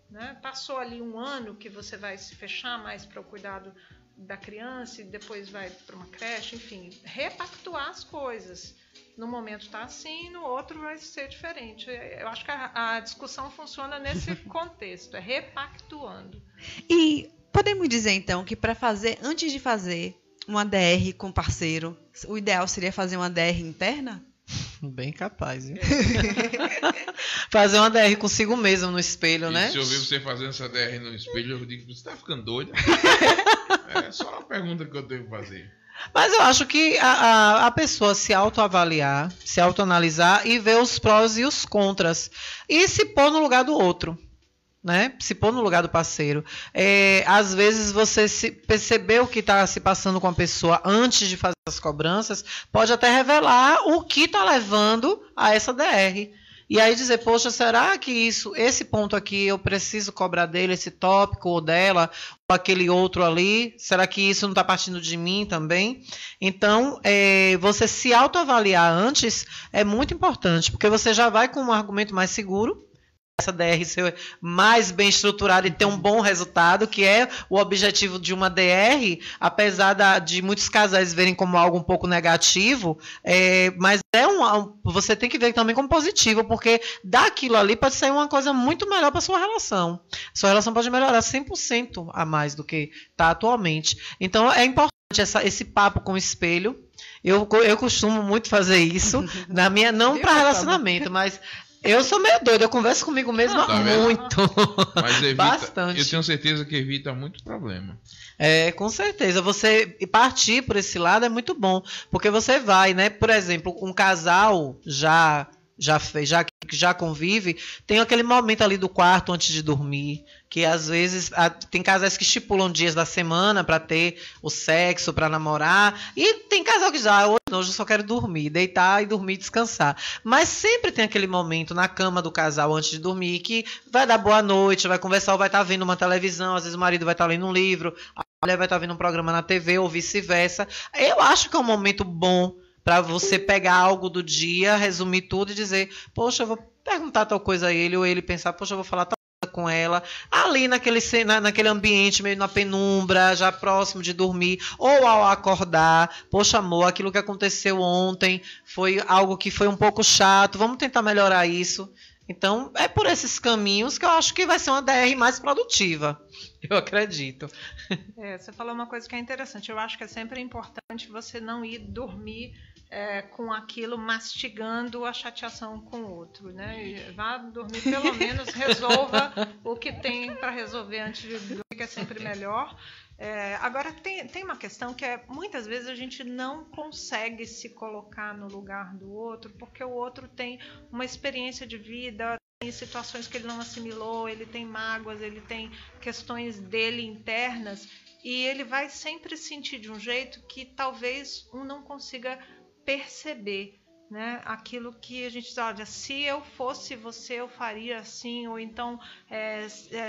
né? Passou ali um ano que você vai se fechar mais para o cuidado da criança e depois vai para uma creche, enfim, repactuar as coisas. No momento está assim, no outro vai ser diferente. Eu acho que a discussão funciona nesse contexto, é repactuando. E podemos dizer então que antes de fazer uma DR com parceiro, o ideal seria fazer uma DR interna? Bem capaz, hein? Fazer uma DR consigo mesmo no espelho, né? Se eu ver você fazendo essa DR no espelho, eu digo, você está ficando doida? É só uma pergunta que eu tenho que fazer. Mas eu acho que a pessoa se autoavaliar, se autoanalisar e ver os prós e os contras. E se pôr no lugar do outro, né? Se pôr no lugar do parceiro. Às vezes você perceber o que está se passando com a pessoa antes de fazer as cobranças, pode até revelar o que está levando a essa DR. E aí dizer, poxa, será que esse ponto aqui eu preciso cobrar dele, esse tópico ou dela, ou aquele outro ali? Será que isso não está partindo de mim também? Então, você se autoavaliar antes é muito importante, porque você já vai com um argumento mais seguro, essa DR ser mais bem estruturada e ter um bom resultado, que é o objetivo de uma DR, apesar de muitos casais verem como algo um pouco negativo, mas você tem que ver também como positivo, porque daquilo ali pode sair uma coisa muito melhor para sua relação. Sua relação pode melhorar 100% a mais do que está atualmente. Então é importante esse papo com o espelho. Eu costumo muito fazer isso, não para relacionamento, mas eu sou meio doida, eu converso comigo mesma muito. Mas bastante. Eu tenho certeza que evita muito problema. Com certeza. Você partir por esse lado é muito bom, porque você vai, né? Por exemplo, um casal já já convive, tem aquele momento ali do quarto antes de dormir, que às vezes tem casais que estipulam dias da semana para ter o sexo, para namorar, e tem casal que já, hoje eu só quero dormir, deitar e dormir e descansar. Mas sempre tem aquele momento na cama do casal antes de dormir que vai dar boa noite, vai conversar ou vai estar vendo uma televisão, às vezes o marido vai estar lendo um livro, a mulher vai estar vendo um programa na TV ou vice-versa. Eu acho que é um momento bom para você pegar algo do dia, resumir tudo e dizer, poxa, eu vou perguntar tal coisa a ele, ou ele pensar, poxa, eu vou falar tal coisa com ela, ali naquele ambiente, meio na penumbra, já próximo de dormir, ou ao acordar, poxa, amor, aquilo que aconteceu ontem foi algo que foi um pouco chato, vamos tentar melhorar isso. Então, é por esses caminhos que eu acho que vai ser uma DR mais produtiva. Eu acredito. Você falou uma coisa que é interessante. Eu acho que é sempre importante você não ir dormir com aquilo mastigando a chateação com o outro, né? E vá dormir, pelo menos resolva o que tem para resolver antes de dormir, que é sempre melhor. Agora, tem uma questão que muitas vezes a gente não consegue se colocar no lugar do outro, porque o outro tem uma experiência de vida, tem situações que ele não assimilou, ele tem mágoas, ele tem questões dele internas, e ele vai sempre sentir de um jeito que talvez não consiga perceber, né? Aquilo que a gente diz, olha, se eu fosse você, eu faria assim, ou então,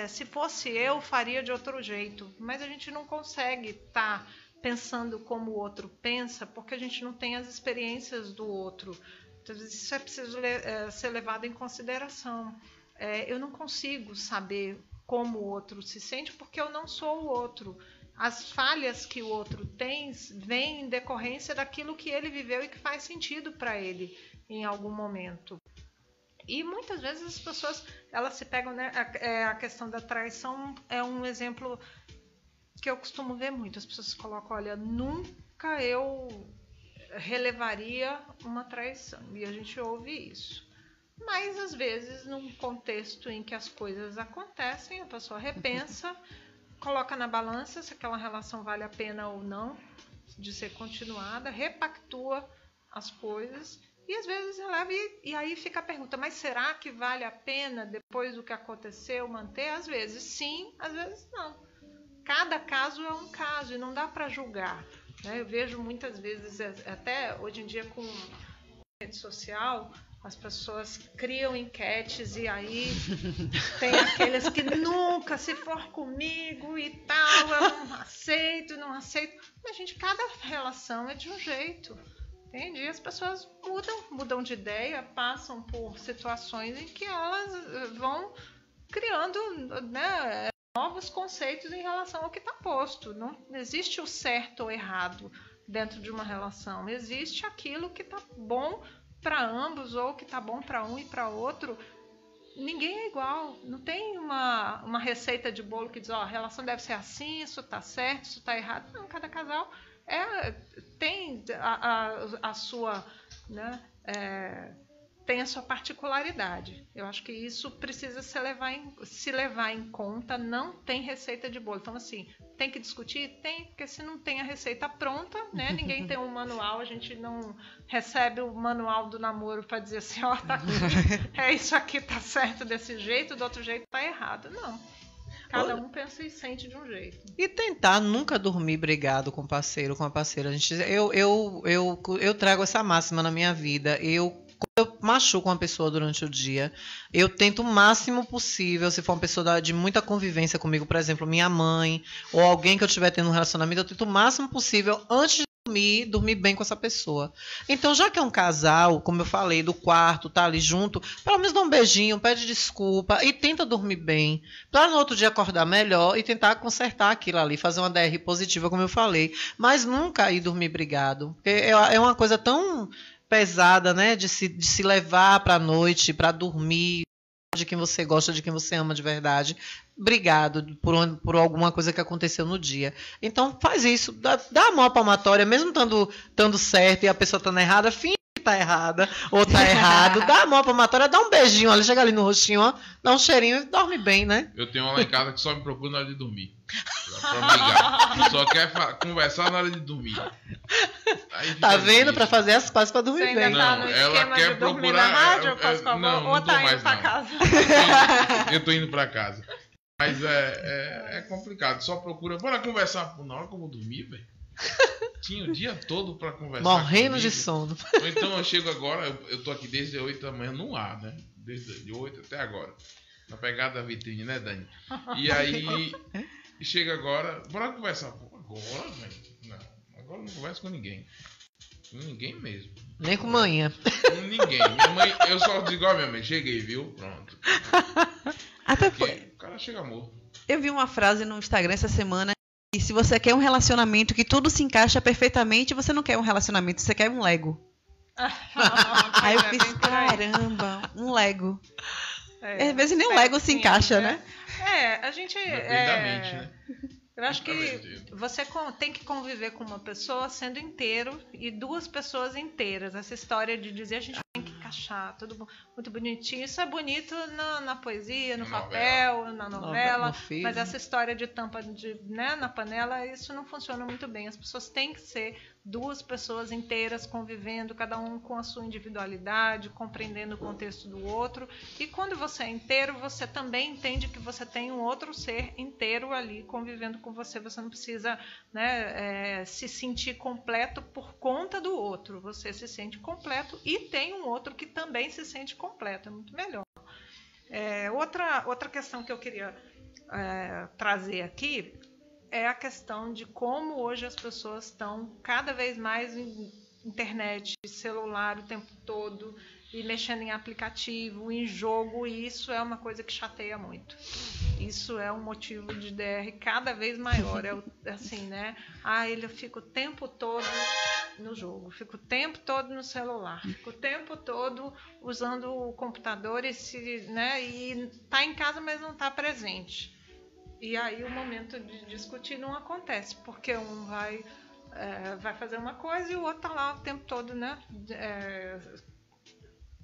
se fosse eu, faria de outro jeito. Mas a gente não consegue estar pensando como o outro pensa, porque a gente não tem as experiências do outro. Então, isso é preciso ser levado em consideração. Eu não consigo saber como o outro se sente, porque eu não sou o outro. As falhas que o outro tem vêm em decorrência daquilo que ele viveu e que faz sentido para ele em algum momento. E muitas vezes as pessoas elas se pegam, né? A questão da traição é um exemplo que eu costumo ver muito. As pessoas colocam, olha, nunca eu relevaria uma traição. E a gente ouve isso. Mas às vezes, num contexto em que as coisas acontecem, a pessoa repensa, coloca na balança se aquela relação vale a pena ou não de ser continuada, repactua as coisas e às vezes releva e aí fica a pergunta, mas será que vale a pena depois do que aconteceu manter? Às vezes sim, às vezes não. Cada caso é um caso e não dá para julgar, né? Eu vejo muitas vezes, até hoje em dia com rede social, as pessoas criam enquetes e aí tem aqueles que nunca, se for comigo e tal, eu não aceito. Mas, gente, cada relação é de um jeito, entende? E as pessoas mudam de ideia, passam por situações em que elas vão criando, né, novos conceitos em relação ao que está posto. Não existe o certo ou errado dentro de uma relação, existe aquilo que está bom para ambos ou que tá bom para um e para outro. Ninguém é igual, não tem uma receita de bolo que diz, ó, a relação deve ser assim, isso tá certo, isso tá errado. Não, cada casal tem a sua, né, tem a sua particularidade. Eu acho que isso precisa se levar em conta, não tem receita de bolo. Então, assim, tem que discutir? Tem, porque se não tem a receita pronta, né? Ninguém tem um manual, a gente não recebe o manual do namoro para dizer assim, ó, tá aqui, isso aqui tá certo desse jeito, do outro jeito tá errado. Não. Cada um pensa e sente de um jeito. E tentar nunca dormir brigado com o parceiro, com a parceira. Eu trago essa máxima na minha vida. Quando eu machuco uma pessoa durante o dia, eu tento o máximo possível, se for uma pessoa de muita convivência comigo, por exemplo, minha mãe, ou alguém que eu estiver tendo um relacionamento, eu tento o máximo possível, antes de dormir bem com essa pessoa. Então, já que é um casal, como eu falei, do quarto, tá ali junto, pelo menos dá um beijinho, pede desculpa e tenta dormir bem, para no outro dia acordar melhor e tentar consertar aquilo ali, fazer uma DR positiva, como eu falei. Mas nunca ir dormir brigado, porque é uma coisa tão pesada, né, de se levar para a noite, para dormir, de quem você gosta, de quem você ama de verdade, brigado por alguma coisa que aconteceu no dia. Então faz isso, dá a mão à palmatória, mesmo estando certo e a pessoa estando errada, finge que tá errada ou tá errado, dá a mão à palmatória, dá um beijinho ali, chega ali no rostinho, ó, dá um cheirinho e dorme bem, né? Eu tenho uma lá em casa que só me procura na hora de dormir. Pra brigar. Só quer conversar na hora de dormir. Tá vendo? Pra fazer as pazes pra dormir Você bem. ainda tá no esquema de dormir na rádio, ou tá indo pra casa? Eu tô indo pra casa. Mas é complicado. Só procura. Bora conversar. Na hora que eu vou dormir, velho. Tinha o dia todo pra conversar. Morrendo de sono. Ou então eu chego agora. Eu tô aqui desde 8 da manhã no ar, né? Desde 8 até agora. Na pegada da vitrine, né, Dani? E aí. Chega agora. Bora conversar. Pô, agora, velho. Não. Agora eu não converso com ninguém. Com ninguém mesmo. Nem com manhã. Com ninguém. Minha mãe, eu só digo, ó, minha mãe, cheguei, viu? Pronto. Até Porque o cara chega morto. Eu vi uma frase no Instagram essa semana. E se você quer um relacionamento que tudo se encaixa perfeitamente, você não quer um relacionamento, você quer um Lego. Aí eu fiz, caramba, um Lego. Às vezes nem um Lego se encaixa, né? A gente. Né? Eu acho que você tem que conviver com uma pessoa sendo inteiro e duas pessoas inteiras. Essa história de dizer a gente tem que encaixar, tudo muito bonitinho. Isso é bonito na poesia, no papel, na novela. Mas essa história de tampa na panela, isso não funciona muito bem. As pessoas têm que ser duas pessoas inteiras convivendo, cada um com a sua individualidade, compreendendo o contexto do outro. E quando você é inteiro, você também entende que você tem um outro ser inteiro ali convivendo com você. Você não precisa se sentir completo por conta do outro. Você se sente completo e tem um outro que também se sente completo. É muito melhor. Outra questão que eu queria trazer aqui é a questão de como hoje as pessoas estão cada vez mais em internet, celular o tempo todo, e mexendo em aplicativo, em jogo, e isso é uma coisa que chateia muito. Isso é um motivo de DR cada vez maior. Assim, né? Eu fico o tempo todo no jogo, fico o tempo todo no celular, fico o tempo todo usando o computador e tá em casa, mas não tá presente. E aí o momento de discutir não acontece, porque um vai fazer uma coisa e o outro tá lá o tempo todo, né?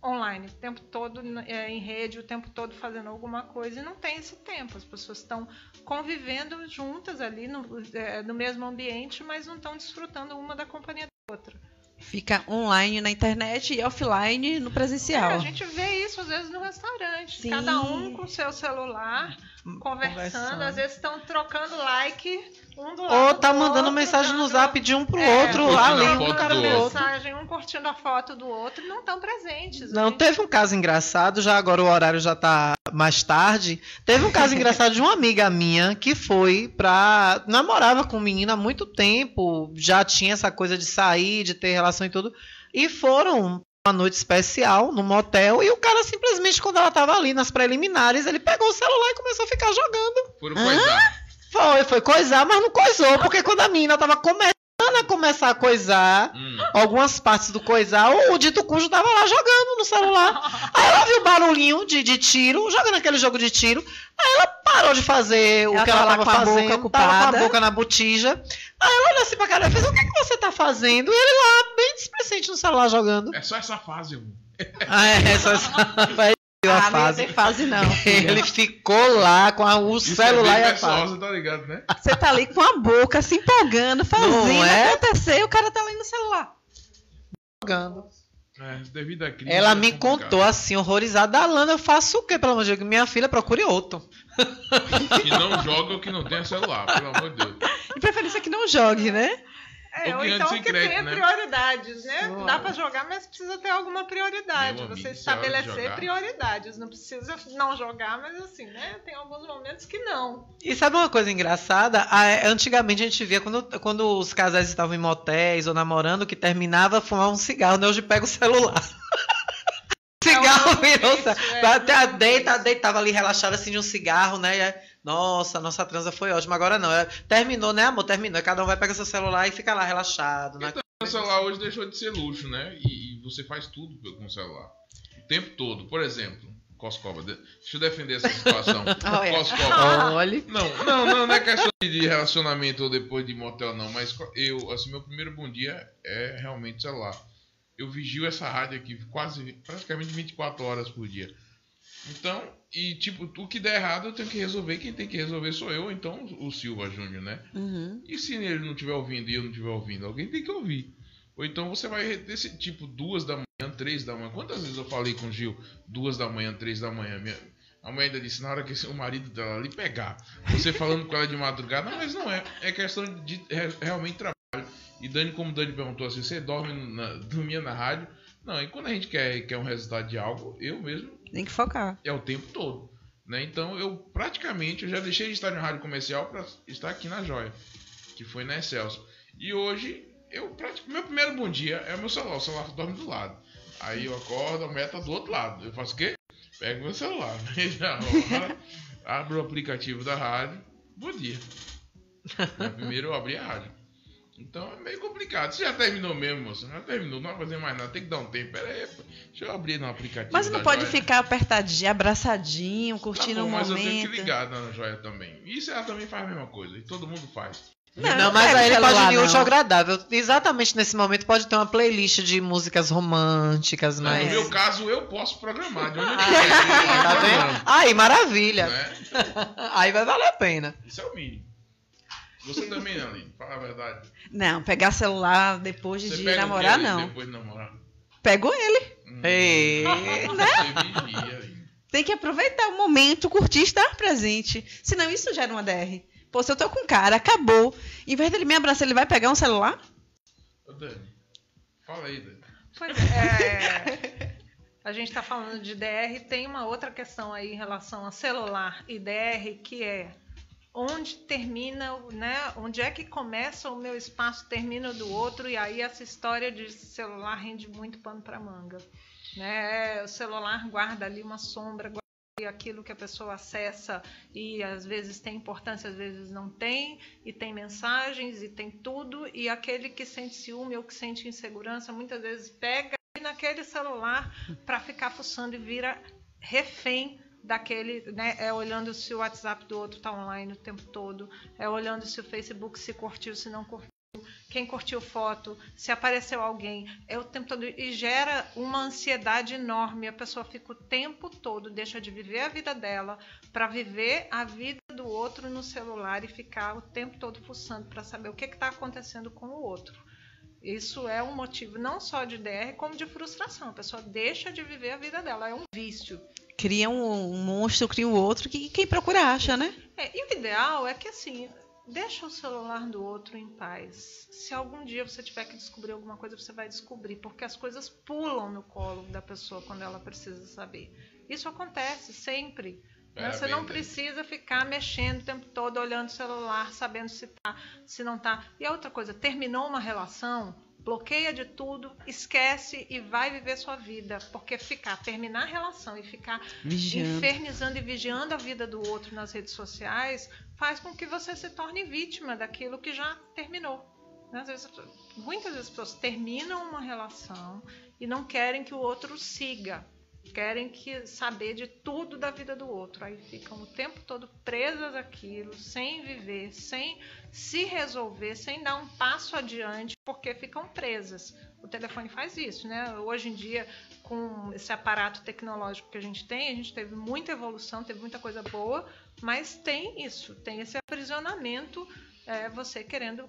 Online, o tempo todo em rede, o tempo todo fazendo alguma coisa, e não tem esse tempo. As pessoas estão convivendo juntas ali no mesmo ambiente, mas não estão desfrutando uma da companhia da outra. Fica online na internet e offline no presencial. A gente vê isso às vezes no restaurante. Sim. Cada um com o seu celular, conversando. Às vezes estão trocando like um do lado. Ou tá mandando mensagem no zap de um pro outro ali, um cara do outro. Um curtindo a foto do outro e não estão presentes. Não, teve um caso engraçado, já agora o horário já tá mais tarde. Teve um caso engraçado de uma amiga minha que namorava com um menino há muito tempo, já tinha essa coisa de sair, de ter relação e tudo, e foram uma noite especial no motel, e o cara simplesmente, quando ela tava ali nas preliminares, ele pegou o celular e começou a ficar jogando. Foram coisar. Foi coisar, mas não coisou, porque quando a menina tava começar a coisar algumas partes do coisar, o dito cujo tava lá jogando no celular. Aí ela viu o barulhinho de tiro, jogando aquele jogo de tiro. Aí ela parou de fazer o que ela tava fazendo, tava com a boca na botija. Aí ela olhou assim pra cara e fez: o que você tá fazendo? E ele lá, bem displicente no celular jogando. É só essa fase, irmão. É só essa fase. Não tem fase não. Ele ficou lá com o celular e a fase. Tá ligado, né? Você tá ali com a boca se empolgando, fazendo acontecer, e o cara tá ali no celular. Jogando. Devido à crise. Ela me contou assim, horrorizada: Alana, eu faço o quê, pelo amor de Deus? Minha filha, procure outro. Que não joga ou que não tenha celular, pelo amor de Deus. E preferência que não jogue, né? Ou então que tenha prioridades, né? Dá pra jogar, mas precisa ter alguma prioridade. Você estabelecer prioridades. Não precisa não jogar, mas assim, né? Tem alguns momentos que não. E sabe uma coisa engraçada? Antigamente a gente via, quando os casais estavam em motéis ou namorando, que terminava, fumar um cigarro, né? Hoje pega o celular. Cigarro virou. Deitava ali relaxada assim de um cigarro, né? Nossa transa foi ótima. Agora não. Terminou, né, amor? Terminou. Cada um vai pegar seu celular e fica lá relaxado. Né? Então, o celular hoje deixou de ser luxo, né? E você faz tudo com o celular. O tempo todo. Por exemplo, Coscoba. Deixa eu defender essa situação. Coscoba. Olha. Não é questão de relacionamento ou depois de motel, não. Mas meu primeiro bom dia é realmente celular. Eu vigio essa rádio aqui praticamente 24 horas por dia. Então, o que der errado eu tenho que resolver. Quem tem que resolver sou eu, então o Silva Júnior, né? Uhum. E se ele não estiver ouvindo e eu não estiver ouvindo, alguém tem que ouvir. Ou então você vai desse tipo 2 da manhã, 3 da manhã. Quantas vezes eu falei com o Gil 2 da manhã, 3 da manhã? A mãe ainda disse, na hora que o marido dela ali pegar, você falando com ela de madrugada. Não, mas não é. É questão de realmente trabalho. E Dani, como Dani perguntou assim, você dormia na rádio? Não, e quando a gente quer um resultado de algo, eu mesmo... Tem que focar. É o tempo todo. Né? Então, eu já deixei de estar na rádio comercial para estar aqui na Joia, que foi na Excelsior. E hoje, meu primeiro bom dia é o meu celular. O celular dorme do lado. Aí eu acordo, a mulher tá do outro lado. Eu faço o quê? Pego meu celular. Abro o aplicativo da rádio. Bom dia. Primeiro eu abri a rádio. Então é meio complicado. Você já terminou mesmo, moça? Já terminou, não vai fazer mais nada. Tem que dar um tempo. Pera aí, deixa eu abrir no aplicativo. Mas não pode ficar apertadinho, abraçadinho, curtindo o momento. Mas eu tenho que ligar na Joia também. Isso ela também faz a mesma coisa. E todo mundo faz. Não, mas aí ele pode unir o útil ao agradável. Exatamente nesse momento pode ter uma playlist de músicas românticas, mas... No meu caso, eu posso programar. De onde tá vendo? Aí, maravilha. Né? Aí vai valer a pena. Isso é o mínimo. Você também, Aline, fala a verdade. Não, pegar celular depois de namorar, não. Depois de namorar? Pego ele. Né? Tem que aproveitar o momento, curtir, estar presente. Senão isso gera uma DR. Pô, se eu tô com um cara, acabou. Em vez dele me abraçar, ele vai pegar um celular? Ô, Dani, fala aí, Dani. Pois é. A gente tá falando de DR, tem uma outra questão aí em relação a celular e DR, que é onde termina, né? Onde é que começa o meu espaço, termina o do outro, e aí essa história de celular rende muito pano para manga. Né? O celular guarda ali uma sombra, aquilo que a pessoa acessa e às vezes tem importância, às vezes não tem, e tem mensagens e tem tudo, e aquele que sente ciúme ou que sente insegurança muitas vezes pega naquele celular para ficar fuçando e vira refém daquele, né? É olhando se o WhatsApp do outro está online o tempo todo, é olhando se o Facebook se curtiu, se não curtiu, quem curtiu foto, se apareceu alguém, é o tempo todo, e gera uma ansiedade enorme. A pessoa fica o tempo todo, deixa de viver a vida dela para viver a vida do outro no celular e ficar o tempo todo fuçando para saber o que está acontecendo com o outro. Isso é um motivo não só de DR, como de frustração. A pessoa deixa de viver a vida dela, é um vício. Cria um monstro, cria o outro, que quem procura acha, né? E o ideal é que, assim, deixa o celular do outro em paz. Se algum dia você tiver que descobrir alguma coisa, você vai descobrir, porque as coisas pulam no colo da pessoa quando ela precisa saber. Isso acontece sempre. Você não precisa ficar mexendo o tempo todo, olhando o celular, sabendo se tá, se não tá. E a outra coisa, terminou uma relação, bloqueia de tudo, esquece e vai viver sua vida. Porque terminar a relação e ficar infernizando e vigiando a vida do outro nas redes sociais faz com que você se torne vítima daquilo que já terminou. Muitas vezes as pessoas terminam uma relação e não querem que o outro siga. Querem saber de tudo da vida do outro. Aí ficam o tempo todo presas àquilo, sem viver, sem se resolver, sem dar um passo adiante, porque ficam presas. O telefone faz isso, né? Hoje em dia, com esse aparato tecnológico que a gente teve muita evolução, teve muita coisa boa, mas tem isso, tem esse aprisionamento, você querendo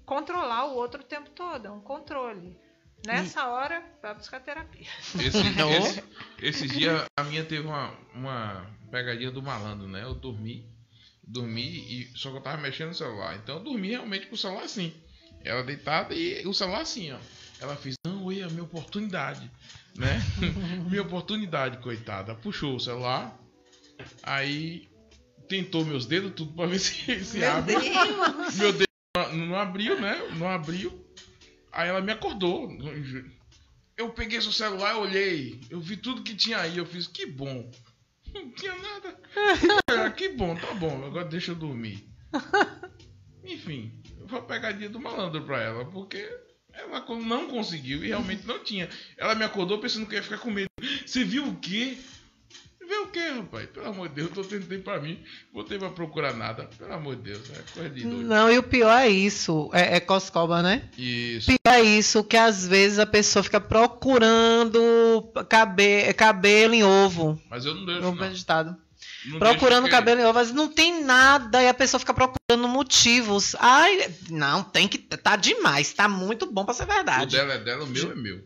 controlar o outro o tempo todo, é um controle. Nessa hora, vai buscar terapia. Esse dia a minha teve uma pegadinha do malandro, né? Eu dormi, só que eu tava mexendo no celular. Então eu dormi realmente com o celular assim. Ela deitada e o celular assim, ó. Ela fez, não, a minha oportunidade, né? Minha oportunidade, coitada. Puxou o celular, aí tentou meus dedos tudo pra ver se abre. Meu dedo não abriu, né? Não abriu. Aí ela me acordou. Eu peguei seu celular, eu olhei. Eu vi tudo que tinha aí. Eu fiz, que bom. Não tinha nada. Que bom, tá bom. Agora deixa eu dormir. Enfim, foi a pegadinha do malandro pra ela. Porque ela não conseguiu e realmente não tinha. Ela me acordou pensando que eu ia ficar com medo. Você viu o quê? Vê o que, rapaz? Pelo amor de Deus, eu tô tentando pra mim. Botei pra procurar nada. Pelo amor de Deus, é coisa de doido. Não, e o pior é isso. É Coscoba, né? Isso. Pior é isso, que às vezes a pessoa fica procurando cabelo em ovo. Mas eu não deixo, ovo vegetado. procurando cabelo em ovo, mas não tem nada e a pessoa fica procurando motivos. Ai, não, tem que... Tá demais, tá muito bom pra ser verdade. O dela é dela, o meu é meu.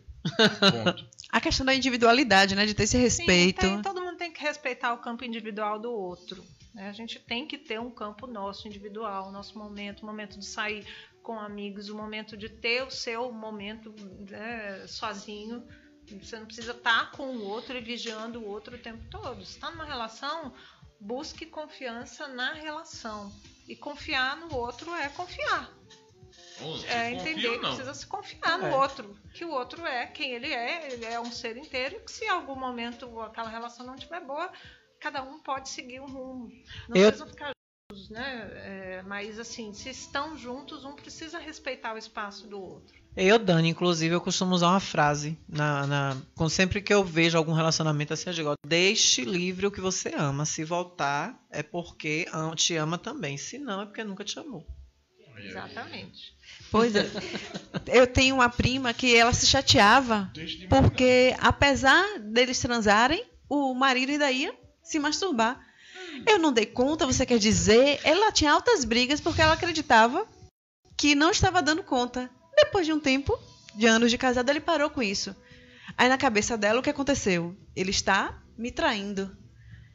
Ponto. A questão da individualidade, né? De ter esse respeito. Sim, todo mundo tem que respeitar o campo individual do outro. Né? A gente tem que ter um campo nosso individual, o nosso momento, o momento de sair com amigos, o momento de ter o seu momento, né, sozinho. Você não precisa estar com o outro e vigiando o outro o tempo todo. Se está numa relação, busque confiança na relação. E confiar no outro é confiar. Entender que precisa se confiar no outro. Que o outro é quem ele é um ser inteiro. E que se em algum momento aquela relação não estiver boa, cada um pode seguir um rumo. Não precisam ficar juntos, né? Mas assim, se estão juntos, um precisa respeitar o espaço do outro. Dani, inclusive, eu costumo usar uma frase sempre que eu vejo algum relacionamento assim, eu digo: deixe livre o que você ama. Se voltar, é porque te ama também. Se não, é porque nunca te amou. Exatamente. Pois é. Eu tenho uma prima que ela se chateava porque, apesar deles transarem, o marido ainda ia se masturbar. Eu não dei conta, você quer dizer? Ela tinha altas brigas porque ela acreditava que não estava dando conta. Depois de um tempo, de anos de casado, ele parou com isso. Aí na cabeça dela, o que aconteceu? Ele está me traindo.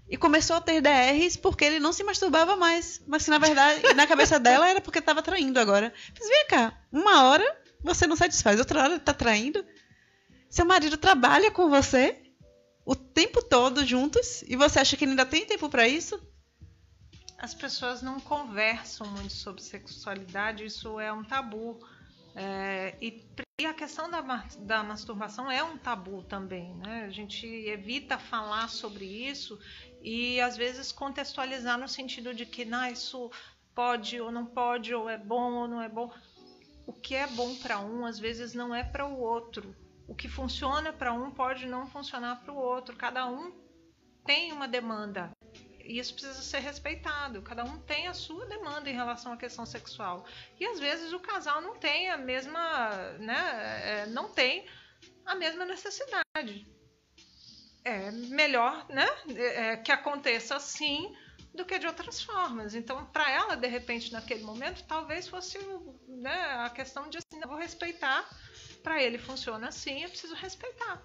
E começou a ter DRs porque ele não se masturbava mais. Mas que, na verdade, na cabeça dela era porque estava traindo agora. Mas vem cá, uma hora você não satisfaz, outra hora está traindo. Seu marido trabalha com você o tempo todo juntos e você acha que ele ainda tem tempo para isso? As pessoas não conversam muito sobre sexualidade, isso é um tabu. E a questão da masturbação é um tabu também, né? A gente evita falar sobre isso e às vezes contextualizar no sentido de que isso pode ou não pode, ou é bom ou não é bom. O que é bom para um às vezes não é para o outro. O que funciona para um pode não funcionar para o outro. Cada um tem uma demanda. E isso precisa ser respeitado. Cada um tem a sua demanda em relação à questão sexual. E às vezes o casal não tem a mesma, né, não tem a mesma necessidade. É melhor, né, que aconteça assim do que de outras formas. Então, para ela, de repente, naquele momento, talvez fosse, né, a questão de assim, eu vou respeitar. Para ele funciona assim, eu preciso respeitar,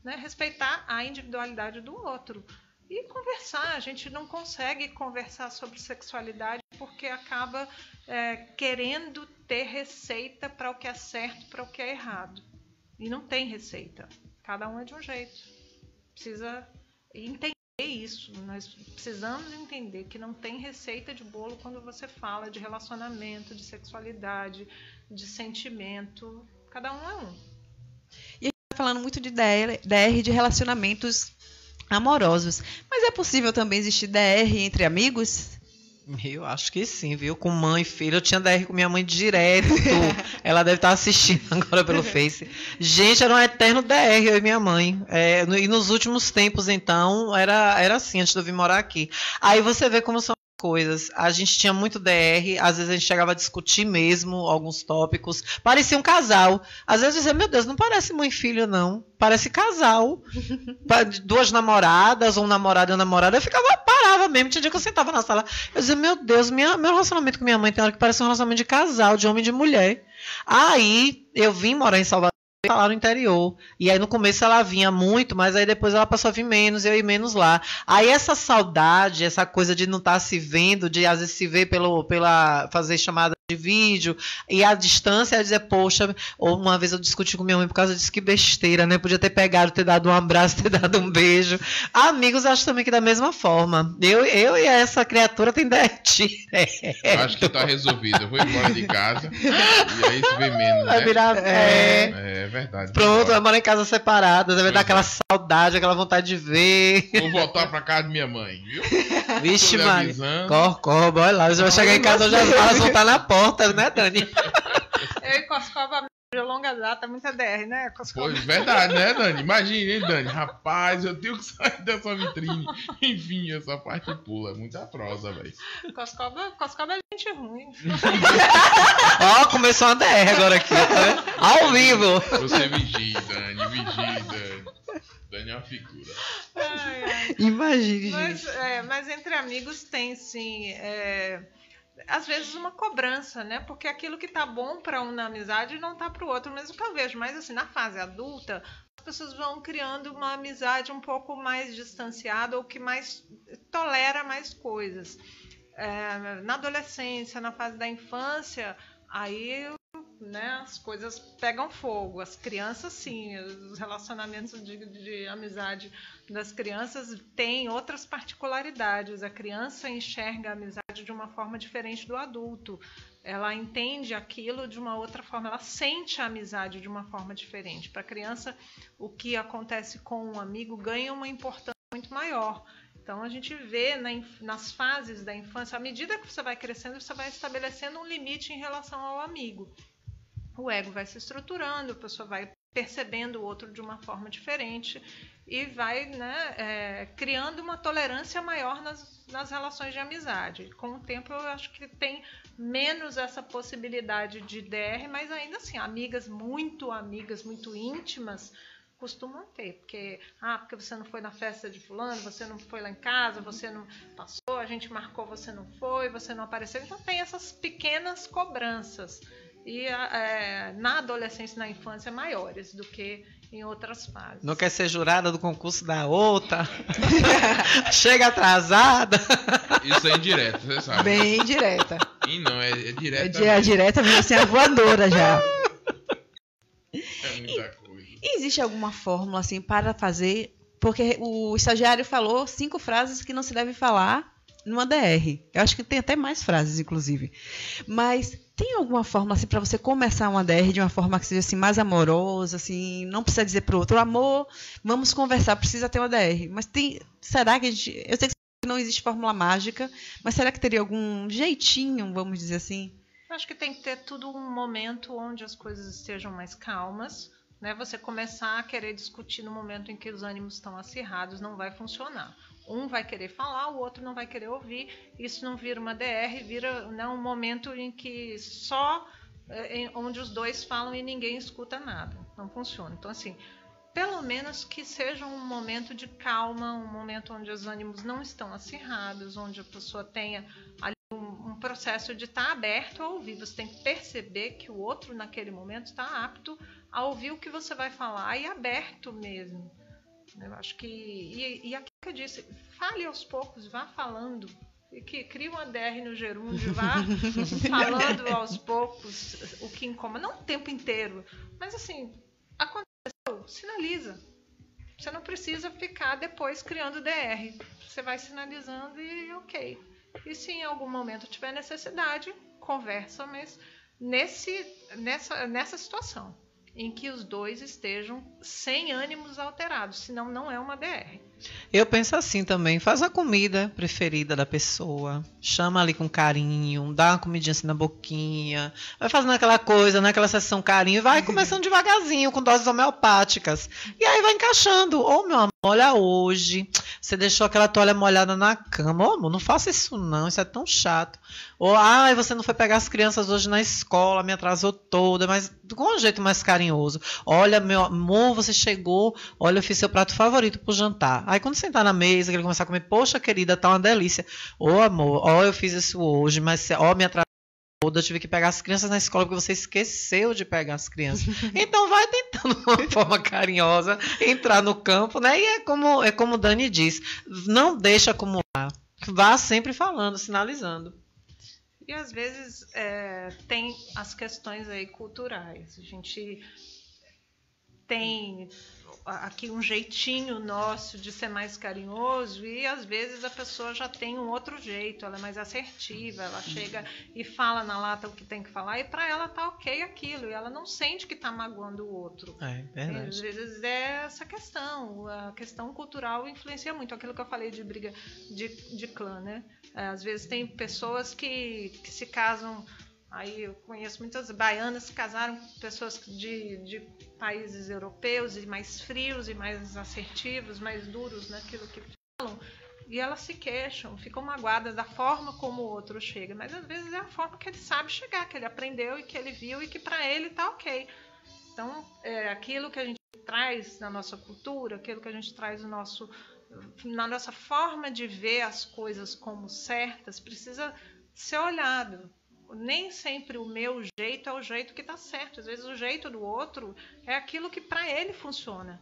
né, respeitar a individualidade do outro. E conversar, a gente não consegue conversar sobre sexualidade porque acaba querendo ter receita para o que é certo, para o que é errado. E não tem receita. Cada um é de um jeito. Precisa entender isso. Nós precisamos entender que não tem receita de bolo quando você fala de relacionamento, de sexualidade, de sentimento. Cada um é um. E a gente está falando muito de DR, de relacionamentos amorosos. Mas é possível também existir DR entre amigos? Eu acho que sim, viu? Com mãe e filho. Eu tinha DR com minha mãe direto. Ela deve estar assistindo agora pelo Face. Gente, era um eterno DR, eu e minha mãe. E nos últimos tempos, então, era assim, antes de eu vir morar aqui. Aí você vê como são coisas. A gente tinha muito DR, às vezes a gente chegava a discutir mesmo alguns tópicos. Parecia um casal. Às vezes eu dizia, meu Deus, não parece mãe e filho, não. Parece casal. Duas namoradas, ou um namorado e uma namorada. Eu parava mesmo. Tinha dia que eu sentava na sala. Eu dizia, meu Deus, meu relacionamento com minha mãe tem hora que parece um relacionamento de casal, de homem e de mulher. Aí eu vim morar em Salvador, lá no interior. E aí no começo ela vinha muito, mas aí depois ela passou a vir menos, eu ia menos lá. Aí essa saudade, essa coisa de não estar se vendo, de às vezes se ver pela fazer chamada de vídeo, e a distância é dizer, poxa, ou uma vez eu discuti com minha mãe por causa disso, que besteira, né? Podia ter pegado, ter dado um abraço, ter dado um beijo. Amigos, acho também que da mesma forma. Eu e essa criatura tem dete. Eu acho que tá resolvido. Eu vou embora de casa e aí se vê menos, né? Vai virar, é verdade. Pronto, vai morar em casa separada, vai dar aquela saudade, aquela vontade de ver. Vou voltar pra casa de minha mãe, viu? Vixe, mano. Corcoba, olha lá. Você vai chegar em casa hoje, as balas vão estar na porta, né, Dani? Eu e Coscoba de longa data, muita DR, né, Coscoba? Pois, verdade, né, Dani? Imagina, hein, Dani? Rapaz, eu tenho que sair dessa vitrine. Enfim, essa parte pula. Muita prosa, velho. Coscoba é gente ruim. Ó, começou uma DR agora aqui, tá vendo? Ao vivo. Você vigia, Dani. Vigia, Dani. Dani é uma figura. Imagine, mas, gente. mas entre amigos tem, sim, às vezes uma cobrança, né? Porque aquilo que tá bom para um na amizade não tá para o outro. Mas o que eu vejo mais assim, na fase adulta, as pessoas vão criando uma amizade um pouco mais distanciada ou que mais tolera mais coisas. Na adolescência, na fase da infância, aí, né, as coisas pegam fogo. As crianças, sim, os relacionamentos de amizade das crianças têm outras particularidades. A criança enxerga a amizade de uma forma diferente do adulto. Ela entende aquilo de uma outra forma, ela sente a amizade de uma forma diferente. Para a criança, o que acontece com um amigo ganha uma importância muito maior. Então, a gente vê nas fases da infância, à medida que você vai crescendo, você vai estabelecendo um limite em relação ao amigo. O ego vai se estruturando, a pessoa vai percebendo o outro de uma forma diferente e vai, né, criando uma tolerância maior nas relações de amizade. Com o tempo, eu acho que tem menos essa possibilidade de DR, mas ainda assim, amigas muito íntimas, costumam ter, porque você não foi na festa de fulano, você não foi lá em casa, você não passou, a gente marcou, você não foi, você não apareceu. Então tem essas pequenas cobranças. E na adolescência e na infância maiores do que em outras fases. Não quer ser jurada do concurso da outra? Chega atrasada. Isso é indireta, você sabe. Bem direta. E não, é direta. É direta, mesmo assim, a voadora já. É muita coisa. Existe alguma fórmula assim para fazer? Porque o estagiário falou 5 frases que não se deve falar numa DR. Eu acho que tem até mais frases, inclusive. Mas tem alguma fórmula assim para você começar uma DR de uma forma que seja assim mais amorosa, assim, não precisa dizer para o outro, amor, vamos conversar, precisa ter uma DR. Mas será que eu sei que não existe fórmula mágica, mas será que teria algum jeitinho, vamos dizer assim? Eu acho que tem que ter tudo um momento onde as coisas estejam mais calmas. Né, você começar a querer discutir no momento em que os ânimos estão acirrados, não vai funcionar. Um vai querer falar, o outro não vai querer ouvir. Isso não vira uma DR, vira, né, um momento em que onde os dois falam e ninguém escuta nada. Não funciona. Então, assim, pelo menos que seja um momento de calma, um momento onde os ânimos não estão acirrados, onde a pessoa tenha ali um processo de estar aberto a ouvir. Você tem que perceber que o outro, naquele momento, está apto a ouvir o que você vai falar e aberto mesmo. Eu acho que... E aquilo que eu disse, fale aos poucos, vá falando. E que cria uma DR no gerúndio, vá falando aos poucos o que incomoda. Não o tempo inteiro, mas assim, aconteceu, sinaliza. Você não precisa ficar depois criando DR. Você vai sinalizando e ok. E se em algum momento tiver necessidade, conversa, mas nessa situação em que os dois estejam sem ânimos alterados, senão não é uma DR. Eu penso assim também, faz a comida preferida da pessoa, chama ali com carinho, dá uma comidinha assim na boquinha, vai fazendo aquela coisa, naquela sessão carinho, vai começando devagarzinho, com doses homeopáticas, e aí vai encaixando. Ô, meu amor, olha hoje, você deixou aquela toalha molhada na cama, ô amor, não faça isso não, isso é tão chato. Ou, ai, você não foi pegar as crianças hoje na escola, me atrasou toda, mas com um jeito mais carinhoso. Olha, meu amor, você chegou, olha, eu fiz seu prato favorito pro jantar. Aí quando sentar na mesa, que ele começar a comer, poxa, querida, tá uma delícia. Ô, amor, ó, eu fiz isso hoje, mas ó, me atrasou toda, eu tive que pegar as crianças na escola porque você esqueceu de pegar as crianças. Então vai tentando de uma forma carinhosa entrar no campo, né? E é como o Dani diz, não deixa acumular. Vá sempre falando, sinalizando. E às vezes tem as questões aí culturais. A gente tem aqui um jeitinho nosso de ser mais carinhoso e às vezes a pessoa já tem um outro jeito, ela é mais assertiva, ela chega e fala na lata o que tem que falar e para ela tá ok aquilo e ela não sente que tá magoando o outro. É verdade. Às vezes é essa questão, a questão cultural influencia muito, aquilo que eu falei de briga de clã, né? Às vezes tem pessoas que se casam. Aí eu conheço muitas baianas que casaram com pessoas de países europeus e mais frios e mais assertivos, mais duros naquilo que falam. E elas se queixam, ficam magoadas da forma como o outro chega. Mas às vezes é a forma que ele sabe chegar, que ele aprendeu e que ele viu e que para ele tá ok. Então, aquilo que a gente traz na nossa cultura, aquilo que a gente traz na nossa forma de ver as coisas como certas, precisa ser olhado. Nem sempre o meu jeito é o jeito que está certo. Às vezes o jeito do outro é aquilo que para ele funciona.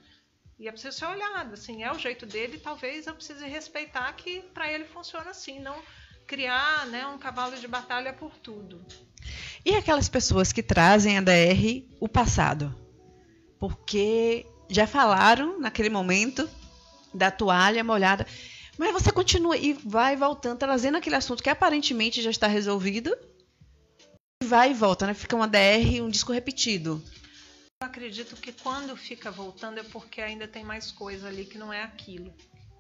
E é preciso ser olhado. Assim, é o jeito dele, talvez eu precise respeitar que para ele funciona assim, não criar, né, um cavalo de batalha por tudo. E aquelas pessoas que trazem a DR o passado? Porque já falaram naquele momento da toalha molhada, mas você continua e vai voltando, trazendo aquele assunto que aparentemente já está resolvido, e vai e volta, né? Fica uma DR, um disco repetido. Eu acredito que quando fica voltando é porque ainda tem mais coisa ali que não é aquilo,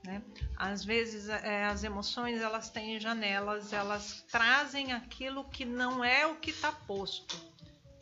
né? Às vezes as emoções, elas têm janelas, elas trazem aquilo que não é o que está posto.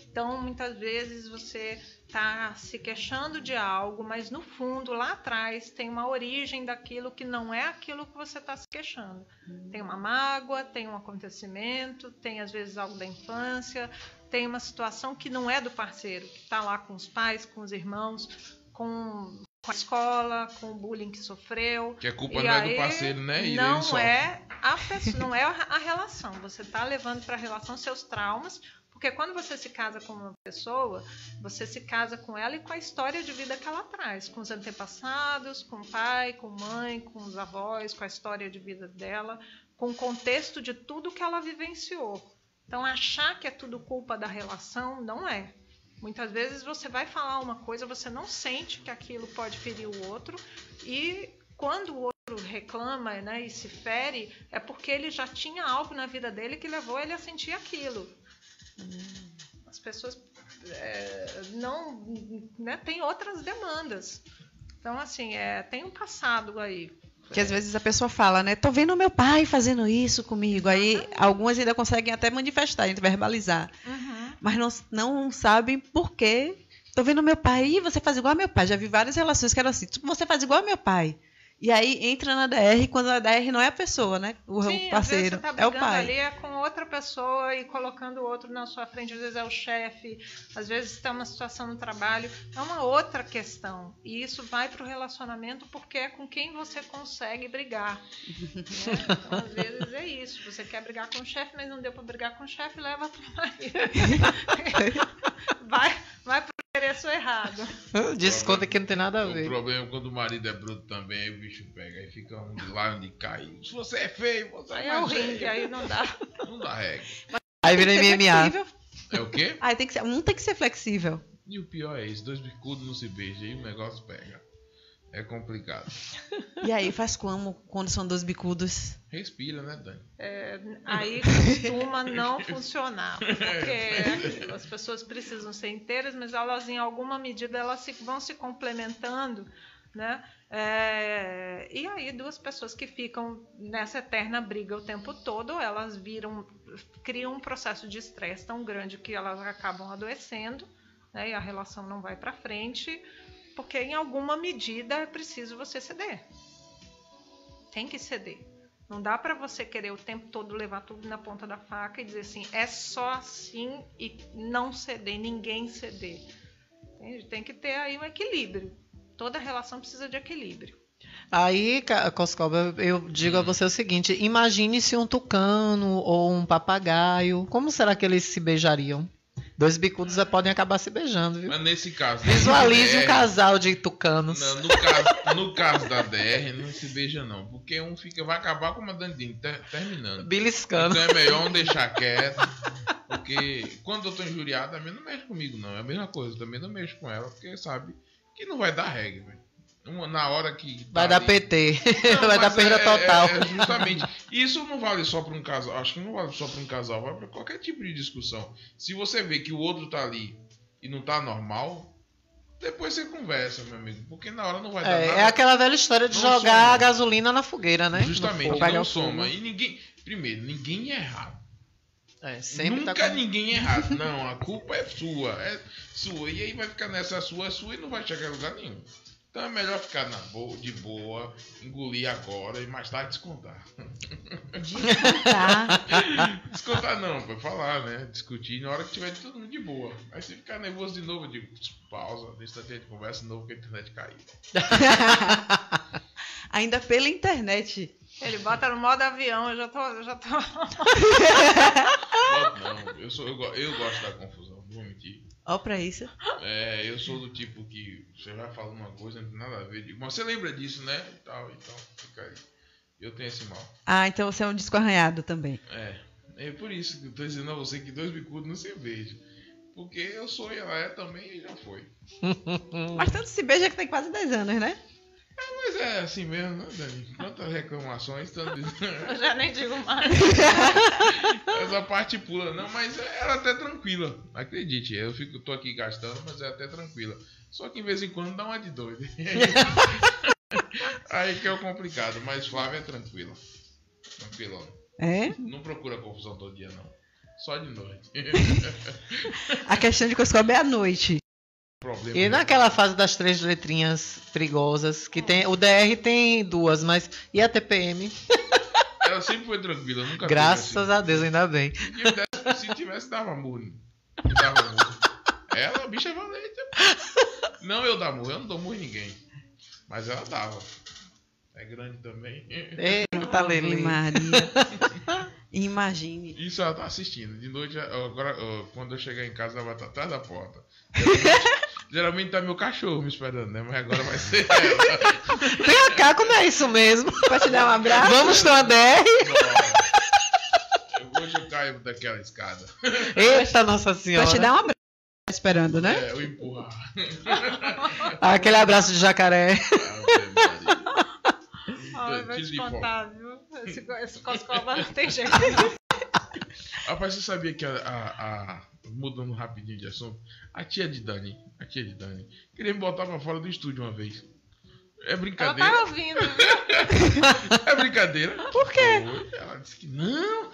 Então, muitas vezes você está se queixando de algo, mas no fundo, lá atrás, tem uma origem daquilo que não é aquilo que você está se queixando. Tem uma mágoa, tem um acontecimento, tem às vezes algo da infância, tem uma situação que não é do parceiro, que está lá com os pais, com os irmãos, com a escola, com o bullying que sofreu. Que a culpa não é do parceiro, né? E não é a pessoa, não é a relação. Você está levando para a relação seus traumas. Porque quando você se casa com uma pessoa, você se casa com ela e com a história de vida que ela traz, com os antepassados, com o pai, com a mãe, com os avós, com a história de vida dela, com o contexto de tudo que ela vivenciou. Então, achar que é tudo culpa da relação, não é. Muitas vezes você vai falar uma coisa, você não sente que aquilo pode ferir o outro, e quando o outro reclama, né, e se fere, é porque ele já tinha algo na vida dele que levou ele a sentir aquilo. As pessoas não, né, têm outras demandas. Então, assim, tem um passado aí. Que às vezes a pessoa fala, né? Tô vendo meu pai fazendo isso comigo. Aí algumas ainda conseguem até manifestar, verbalizar. Mas não sabem por quê. Tô vendo meu pai, e você faz igual a meu pai. Já vi várias relações que eram assim, você faz igual a meu pai. E aí entra na DR, quando a DR não é a pessoa, né? Sim, parceiro, às vezes você tá é o pai. ali com outra pessoa e colocando o outro na sua frente, às vezes é o chefe, às vezes está uma situação no trabalho, é uma outra questão. E isso vai para o relacionamento porque é com quem você consegue brigar. Né? Então, às vezes é isso. Você quer brigar com o chefe, mas não deu para brigar com o chefe, leva para o marido. vai pro endereço errado. Desconta que não tem nada a ver. O problema é quando o marido é bruto também, aí o bicho pega, aí fica lá onde cai. Se você é feio, você aí é mais o ringue, aí não dá. Não dá regra. Aí vira MMA. É o quê? Aí um tem que ser flexível. E o pior é isso, 2 bicudos não se beijam, aí o negócio pega. É complicado. E aí, faz como quando são 2 bicudos? Respira, né, Dani? Aí costuma não funcionar. Porque as pessoas precisam ser inteiras, mas elas, em alguma medida, elas vão se complementando, né? E aí, 2 pessoas que ficam nessa eterna briga o tempo todo, elas criam um processo de estresse tão grande que elas acabam adoecendo, né? E a relação não vai para frente. Porque em alguma medida é preciso você ceder. Tem que ceder. Não dá para você querer o tempo todo levar tudo na ponta da faca e dizer assim, é só assim e não ceder, ninguém ceder. Tem que ter aí um equilíbrio. Toda relação precisa de equilíbrio. Aí, Coscoba, eu digo a você o seguinte, imagine se um tucano ou um papagaio, como será que eles se beijariam? 2 bicudos podem acabar se beijando, viu? Mas nesse caso... Visualize um casal de tucanos. Não, no caso da DR, não se beija não. Porque um vai acabar como a Dandine, terminando. Beliscando. Então é melhor um deixar quieto. Porque quando eu tô injuriado, também não mexe comigo não. É a mesma coisa, eu também não mexo com ela. Porque sabe que não vai dar regra, velho. Na hora que... Vai dar PT. Não, vai dar perda total. Justamente. Isso não vale só para um casal. Acho que não vale só para um casal. Vale para qualquer tipo de discussão. Se você vê que o outro tá ali e não tá normal, depois você conversa, meu amigo. Porque na hora não vai dar nada. É aquela velha história de jogar a gasolina na fogueira, né? Justamente. Não soma. E ninguém... Primeiro, ninguém é errado. Nunca ninguém é errado. Não, a culpa é sua. É sua. E aí vai ficar nessa sua e não vai chegar a lugar nenhum. Então é melhor ficar de boa, engolir agora e mais tarde descontar. Descontar? Descontar não, pra falar, né? Discutir na hora que tiver todo mundo de boa. Aí se ficar nervoso de novo, eu digo, pausa, deixa a gente conversa de novo que a internet caiu. Ainda pela internet. Ele bota no modo avião, eu já tô. Não, eu gosto da confusão, não vou mentir. Ó pra isso. Eu sou do tipo que você vai falando uma coisa, não tem nada a ver. Digo, mas você lembra disso, né? E tal, então fica aí. Eu tenho esse mal. Ah, então você é um disco arranhado também. É por isso que eu tô dizendo a você que dois bicudos não se beijam. Porque eu sou e ela é também e já foi. Mas tanto se beija que tem quase 10 anos, né? Mas é assim mesmo, né, Dani? Quantas reclamações, tanto... Eu já nem digo mais. Essa parte pula, não, mas ela é até tranquila. Acredite, tô aqui gastando, mas é até tranquila. Só que de vez em quando dá uma de doido. Aí que é o complicado, mas Flávia é tranquila. Tranquilão. É? Não procura confusão todo dia, não. Só de noite. A questão de Coscoba é à noite. Problema E naquela fase das 3 letrinhas perigosas, que tem. O DR tem 2, mas. E a TPM? Ela sempre foi tranquila, nunca Graças assim. a Deus, ainda bem. Se tivesse, dava murro. Dava murro. Ela, a bicha é valente. Não eu dar murro, eu não dou murro em ninguém. Mas ela dava. É grande também. Eita, Lele. Maria. Imagine. Isso ela tá assistindo. De noite, agora, quando eu chegar em casa, ela vai estar atrás da porta. Geralmente tá meu cachorro me esperando, né? Mas agora vai ser ela. Vem cá, como é isso mesmo? Pra te dar um abraço. Vamos na DR? Hoje eu caio daquela escada. Eita, Nossa Senhora. Pra te dar um abraço. Esperando, né? Eu empurrar. Aquele abraço de jacaré. Ai, vai te contar, viu? Esse Coscoba não tem jeito. Rapaz, você sabia que mudando rapidinho de assunto, a tia de Dani, queria me botar pra fora do estúdio uma vez. É brincadeira. Ela tá ouvindo, viu? É brincadeira. Por quê? Ela disse que não.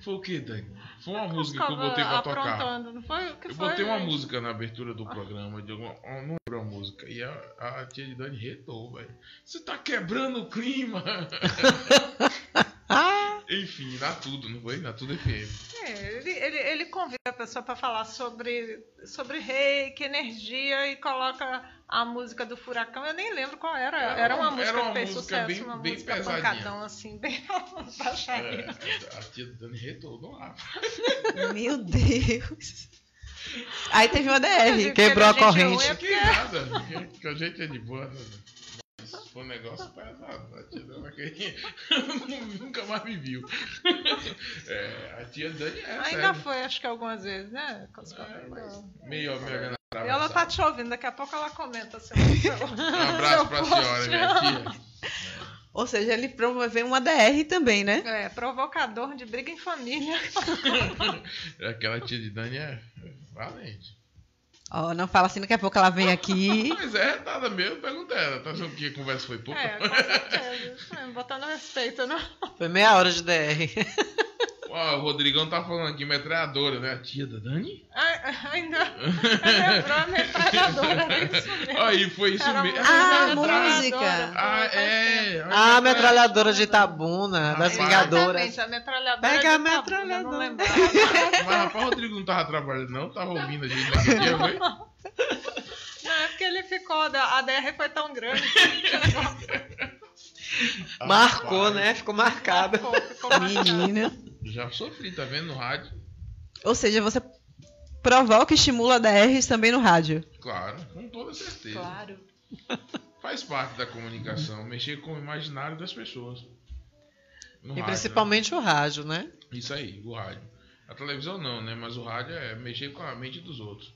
Foi o que, Dani? Foi uma música que eu botei pra tocar. Não foi o que eu foi? Botei uma música na abertura do programa, não lembro a música. E a tia de Dani retou, velho. Você tá quebrando o clima. Enfim, na tudo, não foi? Na tudo FM. Ele convida a pessoa para falar sobre reiki, energia e coloca a música do Furacão. Eu nem lembro qual era. Era uma música que fez sucesso, bem, uma bem música pesadinha. pancadão, assim, bem baixaria. A tia Dani retou no ar. Meu Deus. Aí teve uma DR. Quebrou a corrente. Não tem nada, porque a gente é de boa, né? Foi um negócio pesado. A tia Dani nunca mais me viu. A tia Dani ainda sério. foi, acho que algumas vezes, né? Meio e ela tá te ouvindo, daqui a pouco ela comenta. Um abraço pra senhora, minha tia. Ou seja, ele promoveu uma DR também, né? Provocador de briga em família. Aquela tia de Dani é valente. Não fala assim, daqui a pouco ela vem aqui. Mas é retada mesmo, pergunta ela. Tá achando que a conversa foi pouca? Com certeza. Botando respeito, não? Foi meia hora de DR. O Rodrigão tá falando aqui, metralhadora, né? A tia da Dani? Ainda lembrou a metralhadora, é isso mesmo. Aí, foi isso mesmo. A música. A metralhadora de Itabuna, das Vingadoras. A metralhadora Pega a de Itabuna, metralhadora. não lembrava. Mas, rapaz, o Rodrigo não tava trabalhando, não? Tava ouvindo a gente naquele dia, foi? Não, é porque ele ficou, a DR foi tão grande. Marcou, né? Ficou marcado. Ficou Menina. Já sofri, tá vendo no rádio? Ou seja, você provoca e estimula DRs também no rádio. Claro, com toda certeza. Claro. Faz parte da comunicação, mexer com o imaginário das pessoas. No rádio, principalmente, né? O rádio, né? Isso aí, o rádio. A televisão não, né? Mas o rádio é mexer com a mente dos outros.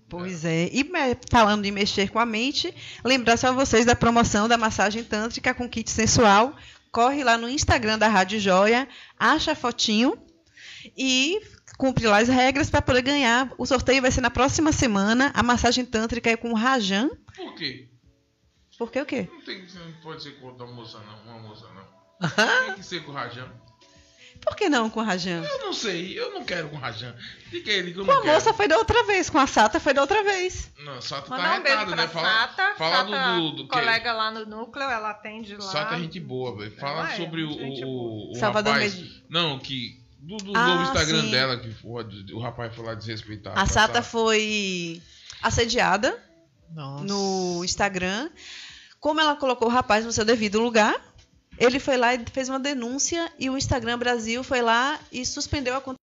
Pois é. E falando de mexer com a mente, lembrar só vocês da promoção da massagem tântrica com kit sensual. Corre lá no Instagram da Rádio Joia, acha a fotinho e cumpre lá as regras para poder ganhar. O sorteio vai ser na próxima semana. A massagem tântrica é com o Rajan. Por quê? Por quê o quê? Não pode ser com outra moça, não. Uma moça, não. Tem que ser com o Rajan. Por que não com o Rajan? Eu não sei, eu não quero com o Rajan. Diga ele que eu com não a quero. moça foi da outra vez, com a Sata foi da outra vez. Não, Sata Mandar tá um beijo retada, pra né? Sata. Fala Sata, do colega lá no núcleo, ela atende lá. Sata é gente boa, velho. Fala sobre o Salvador rapaz... Medina. Não, que... Do novo Instagram sim. dela, que o rapaz foi lá desrespeitar. A Sata foi assediada Nossa. no Instagram. Como ela colocou o rapaz no seu devido lugar, ele foi lá e fez uma denúncia e o Instagram Brasil foi lá e suspendeu a conta.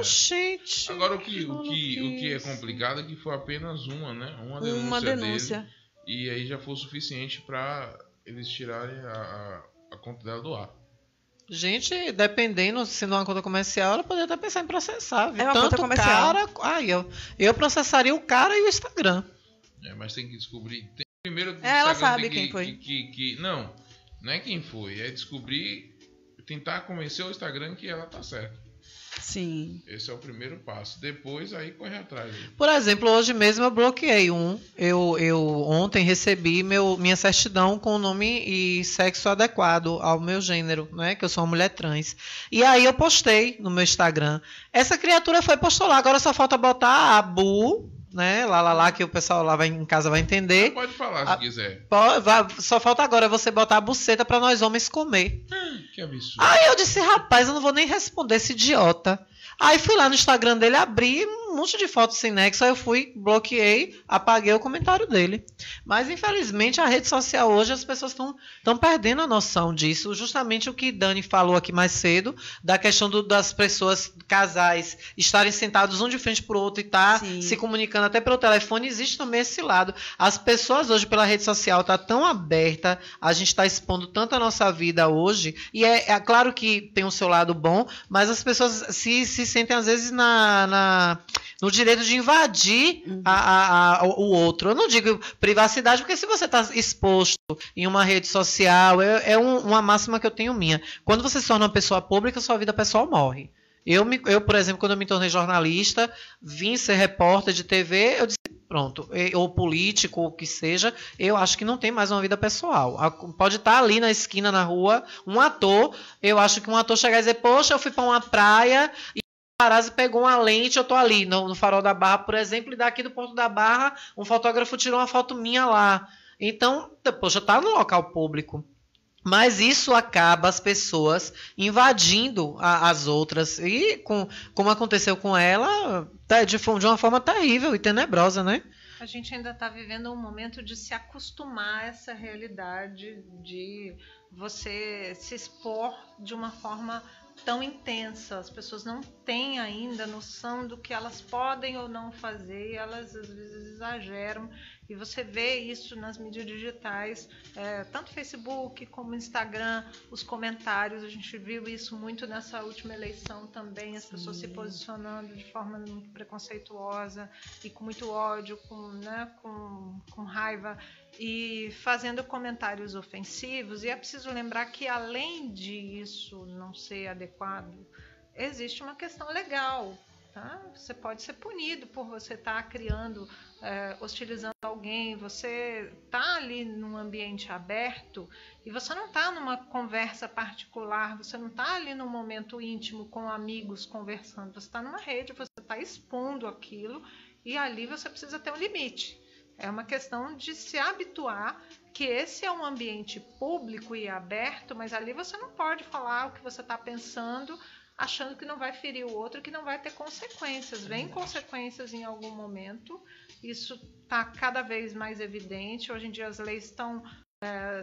Gente. Agora o que é complicado é que foi apenas uma, né? Uma denúncia. dele, e aí já foi o suficiente para eles tirarem a conta dela do ar. Gente, dependendo, se não é uma conta comercial, ela poderia até pensar em processar, viu? É uma Tanto conta comercial. Cara, eu processaria o cara e o Instagram. Mas tem que descobrir. Primeiro, ela Instagram sabe tem quem foi. Não é quem foi. É descobrir, tentar convencer o Instagram que ela tá certa. Sim. Esse é o primeiro passo. Depois, aí corre atrás. Por exemplo, hoje mesmo eu bloqueei um. Eu ontem recebi minha certidão com o nome e sexo adequado ao meu gênero, né? Que eu sou uma mulher trans. E aí eu postei no meu Instagram. Essa criatura foi postular. Agora só falta botar a Bu, né? Lá, que o pessoal lá em casa vai entender. Pode falar se quiser. Só falta agora você botar a buceta para nós homens comer. Que absurdo. Aí eu disse, rapaz, eu não vou nem responder esse idiota. Aí fui lá no Instagram dele, abri um monte de fotos sem nexo, aí eu fui, bloqueei, apaguei o comentário dele. Mas, infelizmente, a rede social hoje, as pessoas estão perdendo a noção disso. Justamente o que Dani falou aqui mais cedo, da questão das pessoas, casais, estarem sentados um de frente para o outro e estar se comunicando até pelo telefone, existe também esse lado. As pessoas hoje, pela rede social, tá tão aberta, a gente está expondo tanto a nossa vida hoje, e é claro que tem o seu lado bom, mas as pessoas se sentem, às vezes, no direito de invadir o outro. Eu não digo privacidade, porque se você está exposto em uma rede social, é uma máxima que eu tenho minha. Quando você se torna uma pessoa pública, sua vida pessoal morre. Eu, por exemplo, quando eu me tornei jornalista, vim ser repórter de TV, eu disse, pronto, ou político, ou o que seja, eu acho que não tem mais uma vida pessoal. Pode estar ali na esquina, na rua, um ator, eu acho que um ator chegar e dizer, poxa, eu fui para uma praia e Parazzi pegou uma lente, eu tô ali no Farol da Barra, por exemplo, e daqui do Porto da Barra, um fotógrafo tirou uma foto minha lá. Então, poxa, tá no local público. Mas isso acaba as pessoas invadindo as outras. E como aconteceu com ela, de uma forma terrível e tenebrosa, né? A gente ainda está vivendo um momento de se acostumar a essa realidade de você se expor de uma forma tão intensa. As pessoas não têm ainda noção do que elas podem ou não fazer, e elas às vezes exageram, e você vê isso nas mídias digitais, tanto Facebook como Instagram, os comentários. A gente viu isso muito nessa última eleição também, as pessoas se posicionando de forma muito preconceituosa e com muito ódio, com raiva, e fazendo comentários ofensivos. E é preciso lembrar que, além disso não ser adequado, existe uma questão legal. Tá? Você pode ser punido por você estar criando, hostilizando alguém. Você está ali num ambiente aberto e você não está numa conversa particular, você não está ali num momento íntimo com amigos conversando, você está numa rede, você está expondo aquilo, e ali você precisa ter um limite. É uma questão de se habituar que esse é um ambiente público e aberto, mas ali você não pode falar o que você está pensando, achando que não vai ferir o outro, que não vai ter consequências. Vem consequências em algum momento, isso está cada vez mais evidente. Hoje em dia as leis estão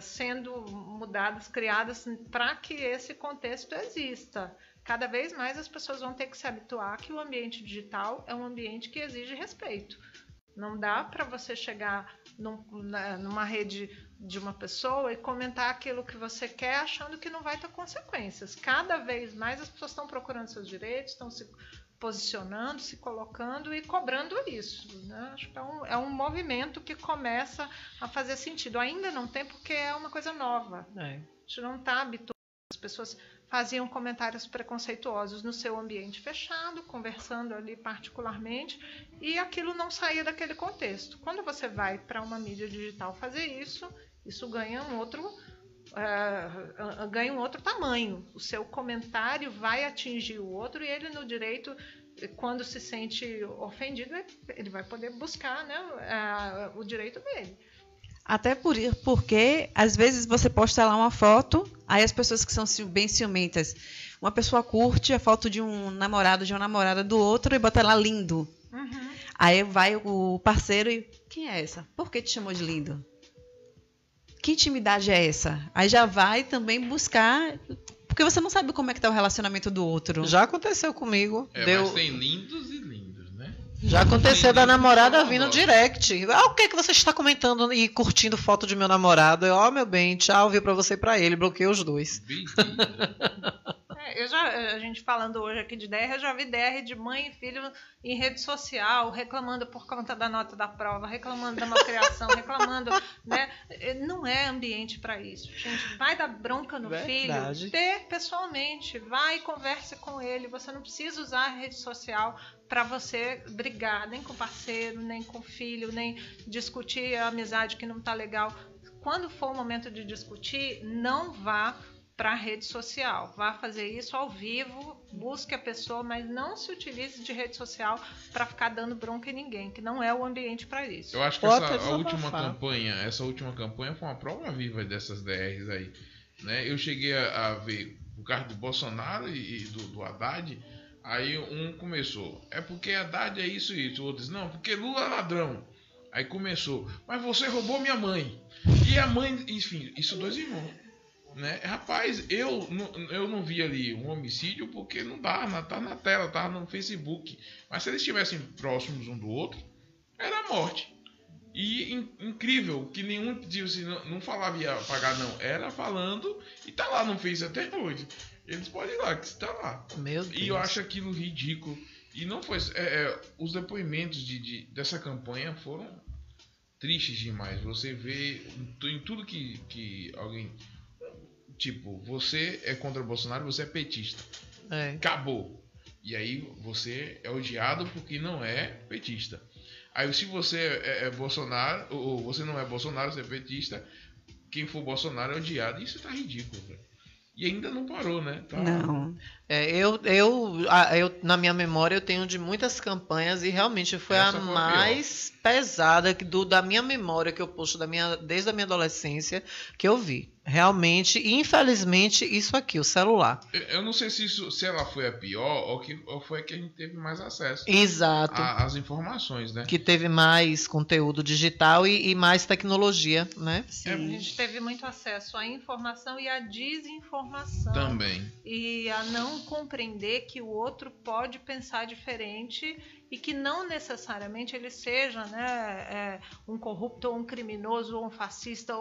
sendo mudadas, criadas para que esse contexto exista. Cada vez mais as pessoas vão ter que se habituar que o ambiente digital é um ambiente que exige respeito. Não dá para você chegar numa rede de uma pessoa e comentar aquilo que você quer achando que não vai ter consequências. Cada vez mais as pessoas estão procurando seus direitos, estão se posicionando, se colocando e cobrando isso. Né? Acho que é um movimento que começa a fazer sentido. Ainda não tem, porque é uma coisa nova. A gente não está habituado. As pessoas faziam comentários preconceituosos no seu ambiente fechado, conversando ali particularmente, e aquilo não saía daquele contexto. Quando você vai para uma mídia digital fazer isso, isso ganha um outro ganha um outro tamanho. O seu comentário vai atingir o outro e ele, no direito, quando se sente ofendido, ele vai poder buscar, né, o direito dele. Até porque, às vezes, você posta lá uma foto, aí as pessoas que são bem ciumentas, uma pessoa curte a foto de um namorado, de uma namorada do outro e bota lá lindo. Uhum. Aí vai o parceiro e... Quem é essa? Por que te chamou de lindo? Que intimidade é essa? Aí já vai também buscar... Porque você não sabe como é que tá o relacionamento do outro. Já aconteceu comigo. Mas tem lindos e lindos, né? Já aconteceu da namorada vindo direct. O que é que você está comentando e curtindo foto de meu namorado? Meu bem, tchau, viu pra você e pra ele. Bloqueei os dois. A gente falando hoje aqui de DR, eu já vi DR de mãe e filho em rede social, reclamando por conta da nota da prova, reclamando da malcriação, reclamando, né? Não é ambiente para isso, gente. Vai dar bronca no filho, pessoalmente, vai e converse com ele. Você não precisa usar a rede social para você brigar, nem com o parceiro, nem com o filho, nem discutir a amizade que não está legal. Quando for o momento de discutir, não vá para a rede social. Vá fazer isso ao vivo, busque a pessoa, mas não se utilize de rede social para ficar dando bronca em ninguém, que não é o ambiente para isso. Eu acho que essa última campanha foi uma prova viva dessas DRs aí, né? Eu cheguei a ver o caso do Bolsonaro e do Haddad. Aí um começou, é porque Haddad é isso e isso. O outro disse, não, porque Lula é ladrão. Aí começou, mas você roubou minha mãe. E a mãe, enfim, isso dois irmãos. Né? Rapaz, eu não vi ali um homicídio porque não dá, tá na tela, tá no Facebook. Mas se eles estivessem próximos um do outro, era morte. E incrível que nenhum disse, não falava ia pagar, não. Era falando e tá lá no Face até hoje. Eles podem ir lá, que está lá. Meu Deus. E eu acho aquilo ridículo. E não foi. Os depoimentos dessa campanha foram tristes demais. Você vê em tudo que alguém. Tipo, você é contra o Bolsonaro, você é petista. Acabou. E aí você é odiado porque não é petista. Aí se você é Bolsonaro, ou você não é Bolsonaro, você é petista, quem for Bolsonaro é odiado. Isso tá ridículo, velho. E ainda não parou, né? Tá... Não. Eu, na minha memória, eu tenho de muitas campanhas e realmente foi a mais pesada da minha memória que eu puxo desde a minha adolescência que eu vi. Realmente, infelizmente, isso aqui, o celular. Eu não sei se ela foi a pior ou foi a que a gente teve mais acesso. Exato. Às informações, né? Que teve mais conteúdo digital e mais tecnologia, né? Sim. A gente teve muito acesso à informação e à desinformação. Também. E a não compreender que o outro pode pensar diferente e que não necessariamente ele seja, né, um corrupto ou um criminoso ou um fascista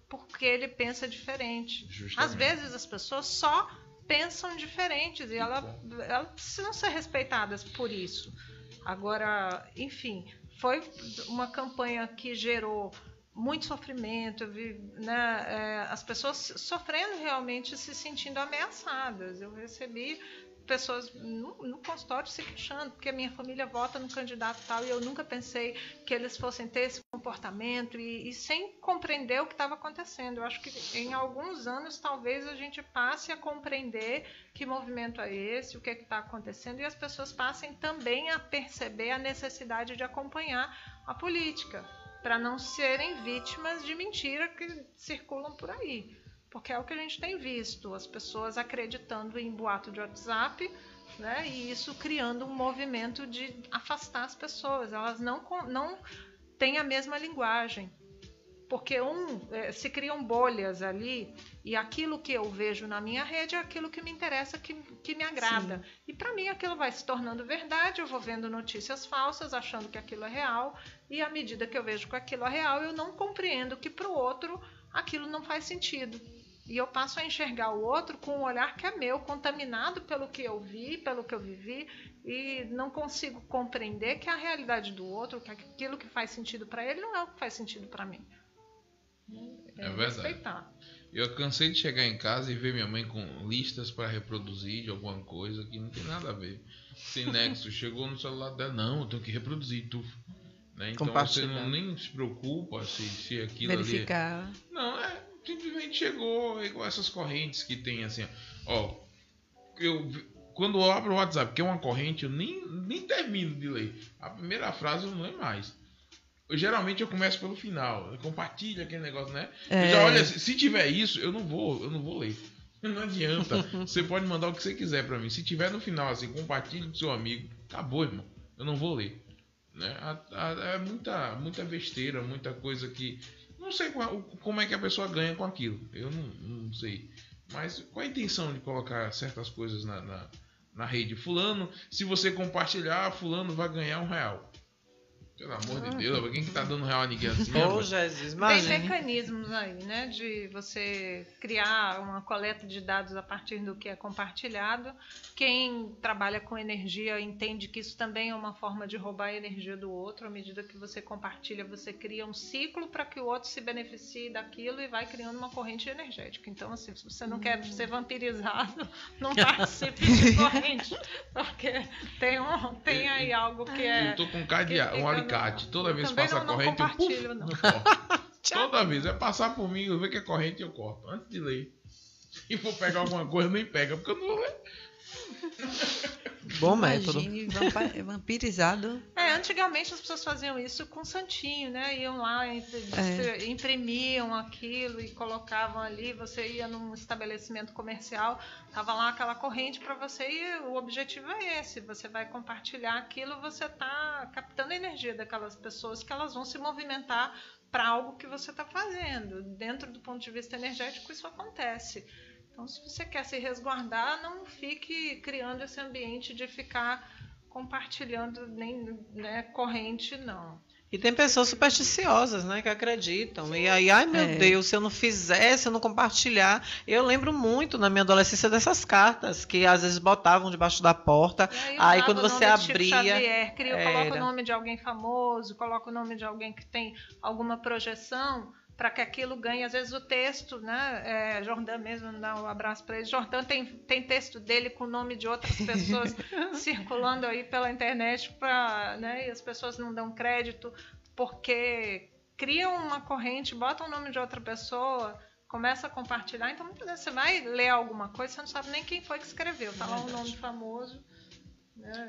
porque ele pensa diferente. Justamente. Às vezes as pessoas só pensam diferentes e elas precisam ser respeitadas por isso. Agora, enfim, foi uma campanha que gerou muito sofrimento, né, as pessoas sofrendo realmente, se sentindo ameaçadas. Eu recebi pessoas no consultório se queixando, porque a minha família vota no candidato tal e eu nunca pensei que eles fossem ter esse comportamento e sem compreender o que estava acontecendo. Eu acho que em alguns anos talvez a gente passe a compreender que movimento é esse, o que está acontecendo, e as pessoas passem também a perceber a necessidade de acompanhar a política, para não serem vítimas de mentira que circulam por aí. Porque é o que a gente tem visto, as pessoas acreditando em boato de WhatsApp, né, e isso criando um movimento de afastar as pessoas. Elas não têm a mesma linguagem. Porque se criam bolhas ali, e aquilo que eu vejo na minha rede é aquilo que me interessa, que me agrada. Sim. E para mim aquilo vai se tornando verdade, eu vou vendo notícias falsas, achando que aquilo é real, e à medida que eu vejo que aquilo é real, eu não compreendo que para o outro aquilo não faz sentido. E eu passo a enxergar o outro com um olhar que é meu, contaminado pelo que eu vi, pelo que eu vivi, e não consigo compreender que a realidade do outro, que aquilo que faz sentido para ele, não é o que faz sentido para mim. É verdade. Respeitar. Eu cansei de chegar em casa e ver minha mãe com listas para reproduzir de alguma coisa que não tem nada a ver. Sem nexo. Chegou no celular dela, não, eu tenho que reproduzir tudo. Né? Então você nem se preocupa se aquilo verificar. ali... Não, simplesmente chegou igual essas correntes que tem assim, ó. Quando eu abro o WhatsApp, que é uma corrente, eu nem termino de ler. A primeira frase eu não leio mais. Geralmente eu começo pelo final. Compartilha aquele negócio, né? Já olha, se tiver isso, eu não vou ler. Não adianta. Você pode mandar o que você quiser pra mim. Se tiver no final assim, compartilhe com seu amigo. Acabou, irmão. Eu não vou ler. Né? É muita besteira, muita coisa que... Não sei como é que a pessoa ganha com aquilo. Eu não sei. Mas qual a intenção de colocar certas coisas na rede? Fulano, se você compartilhar, fulano vai ganhar R$1. Pelo amor de Deus, quem que tá dando real a ninguém assim? Oh, Jesus, imagine. Tem mecanismos aí, né? De você criar uma coleta de dados a partir do que é compartilhado. Quem trabalha com energia entende que isso também é uma forma de roubar a energia do outro. À medida que você compartilha, você cria um ciclo para que o outro se beneficie daquilo e vai criando uma corrente energética. Então, assim, se você não quer ser vampirizado, não participe de corrente. Porque tem aí algo que é... Eu tô com um alicate. Toda vez que passa a corrente, eu corto. Toda vez. É passar por mim, eu ver que é corrente, eu corto. Antes de ler. Se for pegar alguma coisa, nem pega, porque eu não vou ler. Bom método. Vampirizado. Antigamente as pessoas faziam isso com santinho, né? Iam lá, imprimiam aquilo e colocavam ali. Você ia num estabelecimento comercial, tava lá aquela corrente para você e o objetivo é esse. Você vai compartilhar aquilo, você está captando a energia daquelas pessoas que elas vão se movimentar para algo que você está fazendo. Dentro do ponto de vista energético, isso acontece. Então, se você quer se resguardar, não fique criando esse ambiente de ficar compartilhando nem corrente, não. E tem pessoas supersticiosas, né, que acreditam. Sim. E aí, ai meu Deus, se eu não fizer, se eu não compartilhar. Eu lembro muito na minha adolescência dessas cartas que às vezes botavam debaixo da porta. Aí quando você abria. Xavier, coloca o nome de alguém famoso, coloca o nome de alguém que tem alguma projeção, para que aquilo ganhe, às vezes o texto, né? Jordan mesmo, dá um abraço para ele. Jordan tem texto dele com o nome de outras pessoas circulando aí pela internet, né? E as pessoas não dão crédito porque criam uma corrente, botam o nome de outra pessoa, começa a compartilhar. Então, muitas vezes você vai ler alguma coisa, você não sabe nem quem foi que escreveu. Tá lá um nome famoso.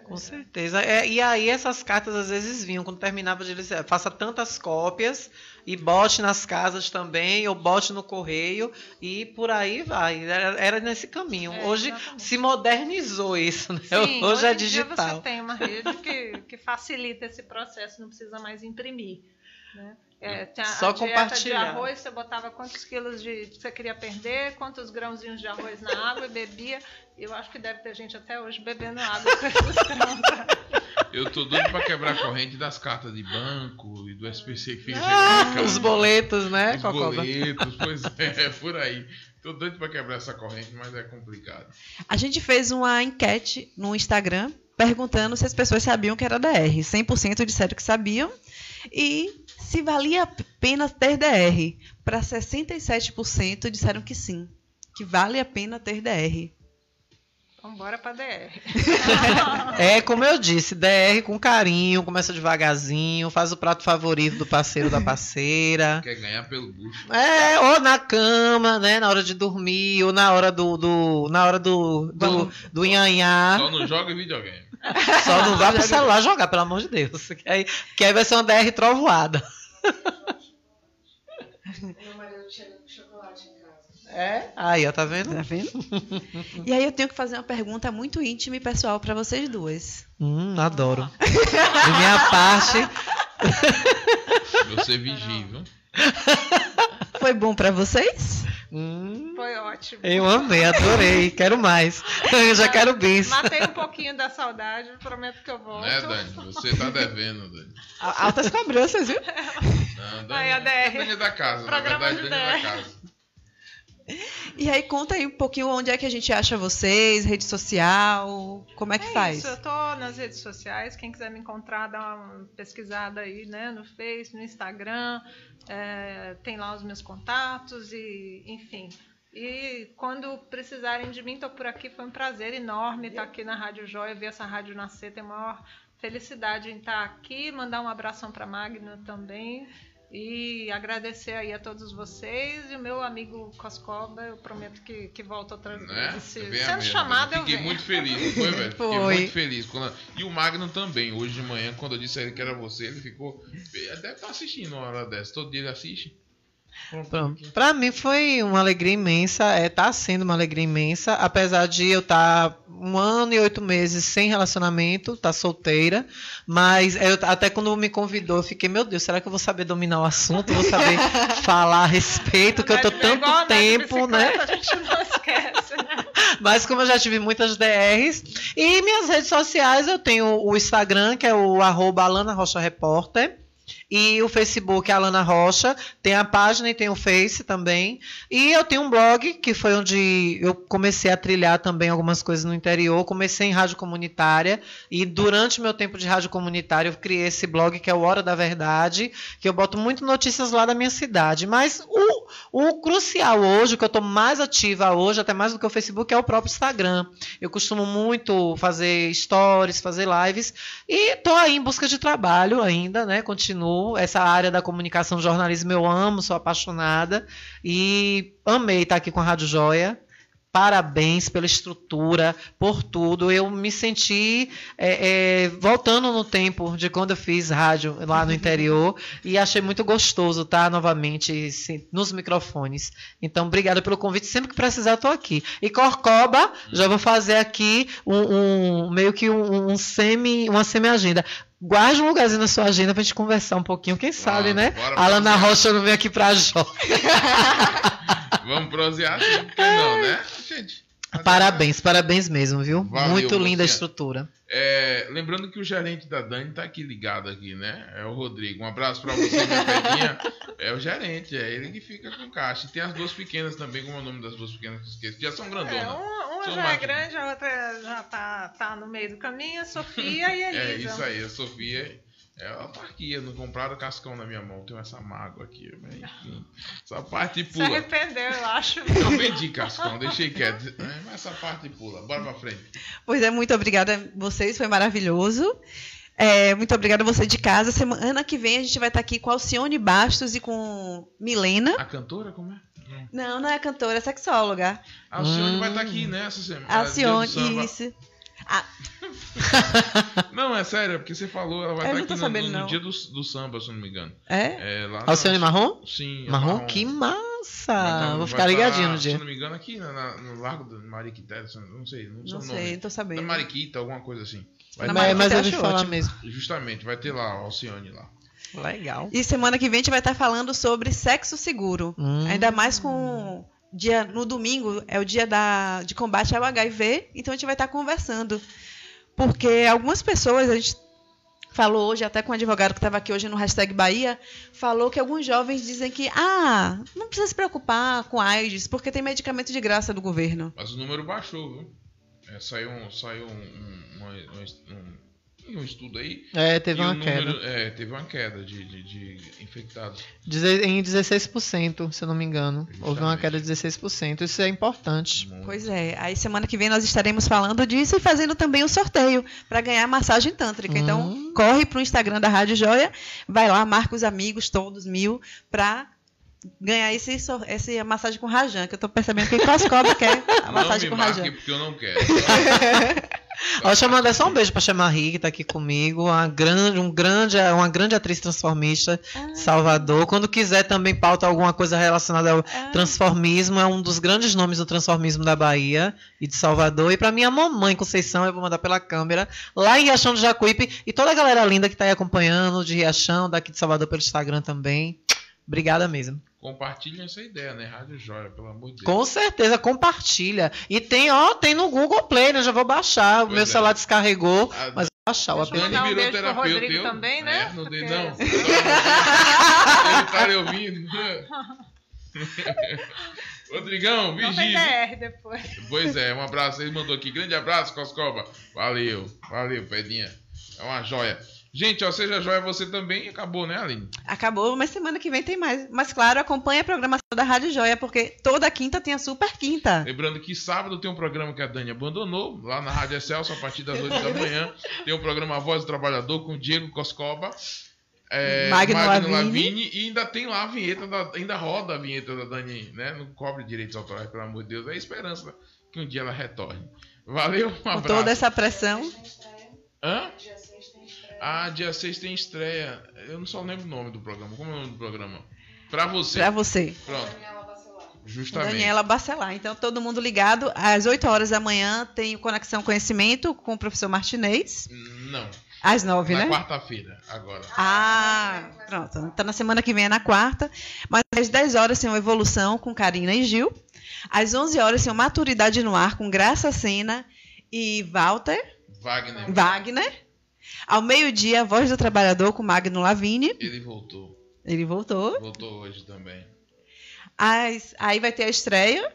Com certeza. E aí essas cartas às vezes vinham, quando terminava de dizer, faça tantas cópias e bote nas casas também, ou bote no correio, e por aí vai. Era nesse caminho. Hoje exatamente. Se modernizou isso, né? Sim, hoje é digital. Dia você tem uma rede que facilita esse processo, não precisa mais imprimir, né? Só compartilhar. De arroz, você botava quantos quilos você queria perder, quantos grãozinhos de arroz na água e bebia. Eu acho que deve ter gente até hoje bebendo água com esses grãos. Eu tô doido pra quebrar a corrente das cartas de banco e do SPC que fica chegando em casa. Os boletos, né? Os boletos, pois é, por aí. Tô doido pra quebrar essa corrente, mas é complicado. A gente fez uma enquete no Instagram perguntando se as pessoas sabiam que era DR. 100% disseram que sabiam. E se valia a pena ter DR. Para 67% disseram que sim, que vale a pena ter DR. Então bora pra DR. Como eu disse, DR com carinho, começa devagarzinho, faz o prato favorito do parceiro da parceira. Quer ganhar pelo bucho. Ou na cama, né, na hora de dormir, ou na hora do nhanhá. Só não joga videogame. Só não vá pro celular jogar, pelo amor de Deus. Que aí vai ser uma DR trovoada. Meu marido chega com chocolate em casa. Aí, ó, tá vendo? Tá vendo? E aí eu tenho que fazer uma pergunta muito íntima e pessoal para vocês duas. Adoro. De minha parte. Você vigia, viu? Foi bom para vocês? Foi ótimo. Eu amei, adorei. Quero mais. Eu já quero bis. Matei um pouquinho da saudade, prometo que eu volto. Né, Dani? Você tá devendo, Dani. Altas cobranças, viu? Não, Dani, aí a DR. Dani da casa. Programa na verdade, Dani da casa. E aí, conta aí um pouquinho onde é que a gente acha vocês, rede social, como é que faz? Isso, eu tô nas redes sociais, quem quiser me encontrar, dá uma pesquisada aí, né, no Face, no Instagram, tem lá os meus contatos e, enfim. E quando precisarem de mim, tô por aqui, foi um prazer enorme estar aqui na Rádio Joia, ver essa rádio nascer, tenho a maior felicidade em estar aqui, mandar um abração para Magno também. E agradecer aí a todos vocês. E o meu amigo Coscoba, eu prometo que volta outra vez. Sendo chamado, eu venho. Fiquei muito feliz, não foi, velho? Fiquei muito feliz. E o Magno também. Hoje de manhã, quando eu disse a ele que era você, ele ficou... Deve estar assistindo uma hora dessa. Todo dia ele assiste. Pra mim foi uma alegria imensa, tá sendo uma alegria imensa, apesar de eu estar 1 ano e 8 meses sem relacionamento, tá solteira, mas até quando me convidou, eu fiquei, meu Deus, será que eu vou saber dominar o assunto, vou saber falar a respeito, que eu tô tanto tempo, né? A gente não esquece, né? Mas como eu já tive muitas DRs, e minhas redes sociais, eu tenho o Instagram, que é o @AlanaRochaRepórter, e o Facebook é Alana Rocha, tem a página e tem o Face também. E eu tenho um blog, que foi onde eu comecei a trilhar também algumas coisas no interior. Comecei em rádio comunitária e durante meu tempo de rádio comunitária eu criei esse blog que é o Hora da Verdade, que eu boto muito notícias lá da minha cidade. Mas o crucial hoje, o que eu estou mais ativa hoje, até mais do que o Facebook, é o próprio Instagram. Eu costumo muito fazer stories, fazer lives e estou aí em busca de trabalho ainda, né? Continuo. Essa área da comunicação, jornalismo eu amo, sou apaixonada e amei estar aqui com a Rádio Joia. Parabéns pela estrutura, por tudo. Eu me senti voltando no tempo de quando eu fiz rádio lá no interior e achei muito gostoso estar novamente nos microfones. Então, obrigada pelo convite. Sempre que precisar, eu estou aqui. E Corcoba, já vou fazer aqui meio que uma semi-agenda. Guarde um lugarzinho na sua agenda pra gente conversar um pouquinho, quem sabe, né? Alana Rocha não vem aqui pra Jó. Vamos prosear, sim, por que não, né, gente? Parabéns mesmo, viu? Valeu, muito linda a estrutura. Lembrando que o gerente da Dani tá aqui ligado aqui, né? É o Rodrigo. Um abraço pra você, minha pedinha. É o gerente, é ele que fica com caixa. E tem as duas pequenas também, como é o nome das duas pequenas que eu esqueci. Já são grandonas. Uma já é grande, a outra já tá no meio do caminho, a Sofia e a Elisa. É isso aí, a Sofia. Ela tá aqui, não compraram cascão na minha mão. Tenho essa mágoa aqui. Enfim, essa parte pula. Se arrependeu, eu acho. Eu vendi cascão, deixei quieto. Mas essa parte pula. Bora pra frente. Pois é, muito obrigada a vocês, foi maravilhoso. Muito obrigada a você de casa. Semana que vem a gente vai estar aqui com Alcione Bastos e com Milena. A cantora, como é? Não é a cantora, é sexóloga. A Alcione vai estar aqui, né? Essa semana. Alcione, isso. Não, é sério, porque você falou, ela vai estar aqui no dia do samba, se eu não me engano. Alcione Marrom? Sim. Marrom? Que massa! Vou ficar ligadinho no dia. Se eu não me engano, aqui no Largo do Mariquita, não sei o nome. Não tô sabendo. Da Mariquita, alguma coisa assim. Mas eu ouvi falar mesmo. Justamente, vai ter lá a Alcione lá. Legal. E semana que vem a gente vai estar falando sobre sexo seguro. Ainda mais com... no domingo é o dia de combate ao HIV, então a gente vai estar conversando. Porque algumas pessoas, a gente falou hoje, até com um advogado que estava aqui hoje no Hashtag Bahia, falou que alguns jovens dizem que não precisa se preocupar com AIDS, porque tem medicamento de graça do governo. Mas o número baixou, viu? Saiu um estudo aí. Teve uma queda. Teve uma queda de infectados. Em 16%, se eu não me engano. Justamente. Houve uma queda de 16%. Isso é importante. Pois é. Aí semana que vem nós estaremos falando disso e fazendo também o sorteio para ganhar massagem tântrica. Então, corre pro Instagram da Rádio Joia, vai lá, marca os amigos, todos 1000, para ganhar essa massagem com Rajan, que eu tô percebendo que Coscoba quer a massagem com Rajan. Não me porque eu não quero. Deixa eu mandar só um beijo pra Chamarri, que tá aqui comigo. Uma grande atriz transformista de Salvador. Quando quiser também pauta alguma coisa relacionada ao transformismo, é um dos grandes nomes do transformismo da Bahia e de Salvador. E pra minha mamãe, Conceição, eu vou mandar pela câmera, lá em Riachão do Jacuípe. E toda a galera linda que tá aí acompanhando, de Riachão, daqui de Salvador pelo Instagram também. Obrigada mesmo. Compartilhem essa ideia, né? Rádio Joia, pelo amor de Deus. Com certeza, compartilha. E tem no Google Play, né? Já vou baixar. O meu celular descarregou, mas vou baixar. O Dani virou terapeuta também, né? Não. Ele tá ali ouvindo. Rodrigão, vigia. Depois. Pois é, um abraço. Ele mandou aqui. Grande abraço, Coscoba. Valeu, Pedinha. É uma joia. Gente, seja joia você também. Acabou, né, Aline? Acabou, mas semana que vem tem mais. Mas claro, acompanha a programação da Rádio Joia, porque toda quinta tem a Super Quinta. Lembrando que sábado tem um programa que a Dani abandonou, lá na Rádio Excelso, a partir das 8 da manhã. Tem o programa Voz do Trabalhador com o Diego Coscoba. Magno Lavigne, e ainda tem lá a vinheta, ainda roda a vinheta da Dani, né? Não cobre direitos autorais, pelo amor de Deus. É a esperança que um dia ela retorne. Valeu, um abraço. Com toda essa pressão. Hã? Dia 6 tem estreia. Eu não só lembro o nome do programa. Como é o nome do programa? Pra você. Pronto. Justamente. Daniela Bacelar. Então, todo mundo ligado. Às 8 horas da manhã tem o Conexão Conhecimento com o professor Martinez. Não. Às 9, né? Na quarta-feira, agora. Pronto. Então, na semana que vem é na quarta. Mas às 10 horas tem o Evolução com Karina e Gil. Às 11 horas tem o Maturidade no Ar com Graça Sena e Wagner. Ao meio-dia, a Voz do Trabalhador com Magno Lavigne. Ele voltou. Voltou hoje também. Aí vai ter a estreia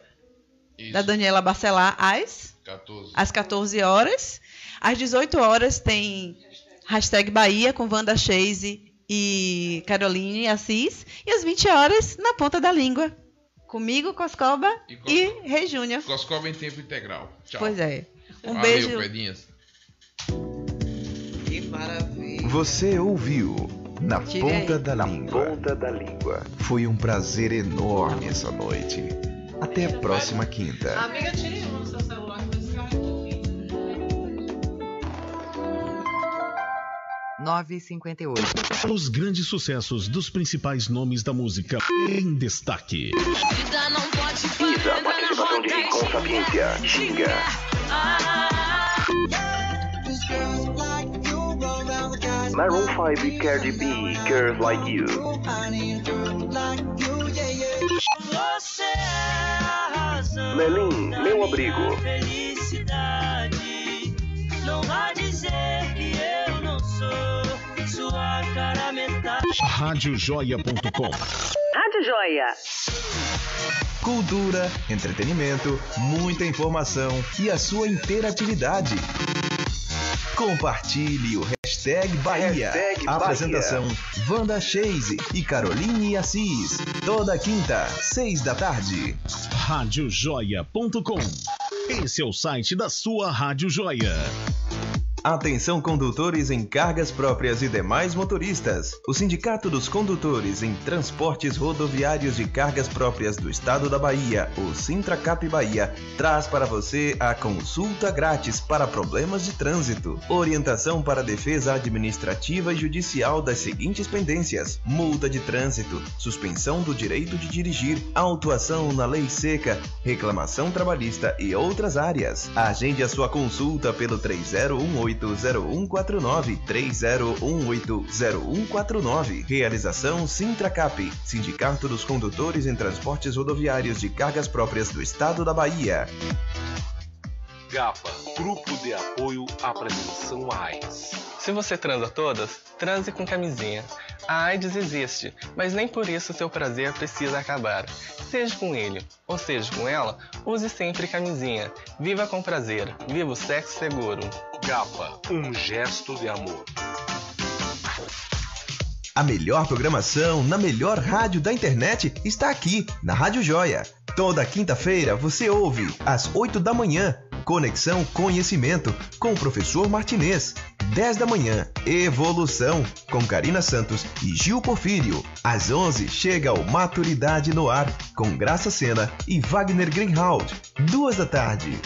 da Daniela Bacelar às 14 horas. Às 18 horas tem Hashtag Bahia com Wanda Chase e Caroline Assis. E às 20 horas, Na Ponta da Língua. Comigo, Coscoba e Rei Júnior. Coscoba em tempo integral. Tchau. Pois é. Valeu, beijo. Pedinhas. Que maravilha. Você ouviu Na Ponta da Língua. Foi um prazer enorme essa noite. Até a próxima quinta. Amiga, tire no seu celular que você vai ouvir. 9h58. Os grandes sucessos dos principais nomes da música em destaque. Isa, participação de Com Sapiência, Xinga. Maroon 5 e Cardi B, Girls Like You. Melim, Meu Abrigo. Não vá dizer que eu não sou sua cara metade. Radiojoia.com. Rádio Joia. Cultura, entretenimento, muita informação e a sua interatividade. Compartilhe o Hashtag Bahia. Apresentação Wanda Chase e Caroline Assis. Toda quinta, 6 da tarde. Radiojoia.com. Esse é o site da sua Rádio Joia. Atenção condutores em cargas próprias e demais motoristas. O Sindicato dos Condutores em Transportes Rodoviários de Cargas Próprias do Estado da Bahia, o Sintracap Bahia, traz para você a consulta grátis para problemas de trânsito. Orientação para defesa administrativa e judicial das seguintes pendências: multa de trânsito, suspensão do direito de dirigir, autuação na lei seca, reclamação trabalhista e outras áreas. Agende a sua consulta pelo 3018-0149, 3018-0149. Realização Sintracap, Sindicato dos Condutores em Transportes Rodoviários de Cargas Próprias do Estado da Bahia. GAPA, Grupo de Apoio à Prevenção à AIDS. Se você transa todas, transe com camisinha. A AIDS existe, mas nem por isso seu prazer precisa acabar. Seja com ele, ou seja com ela, use sempre camisinha. Viva com prazer, viva o sexo seguro. GAPA, um gesto de amor. A melhor programação na melhor rádio da internet está aqui, na Rádio Joia. Toda quinta-feira você ouve, às 8 da manhã, Conexão Conhecimento, com o professor Martinez. 10 da manhã, Evolução, com Karina Santos e Gil Porfírio. Às 11, chega o Maturidade no Ar, com Graça Sena e Wagner Greenhalgh. 2 da tarde,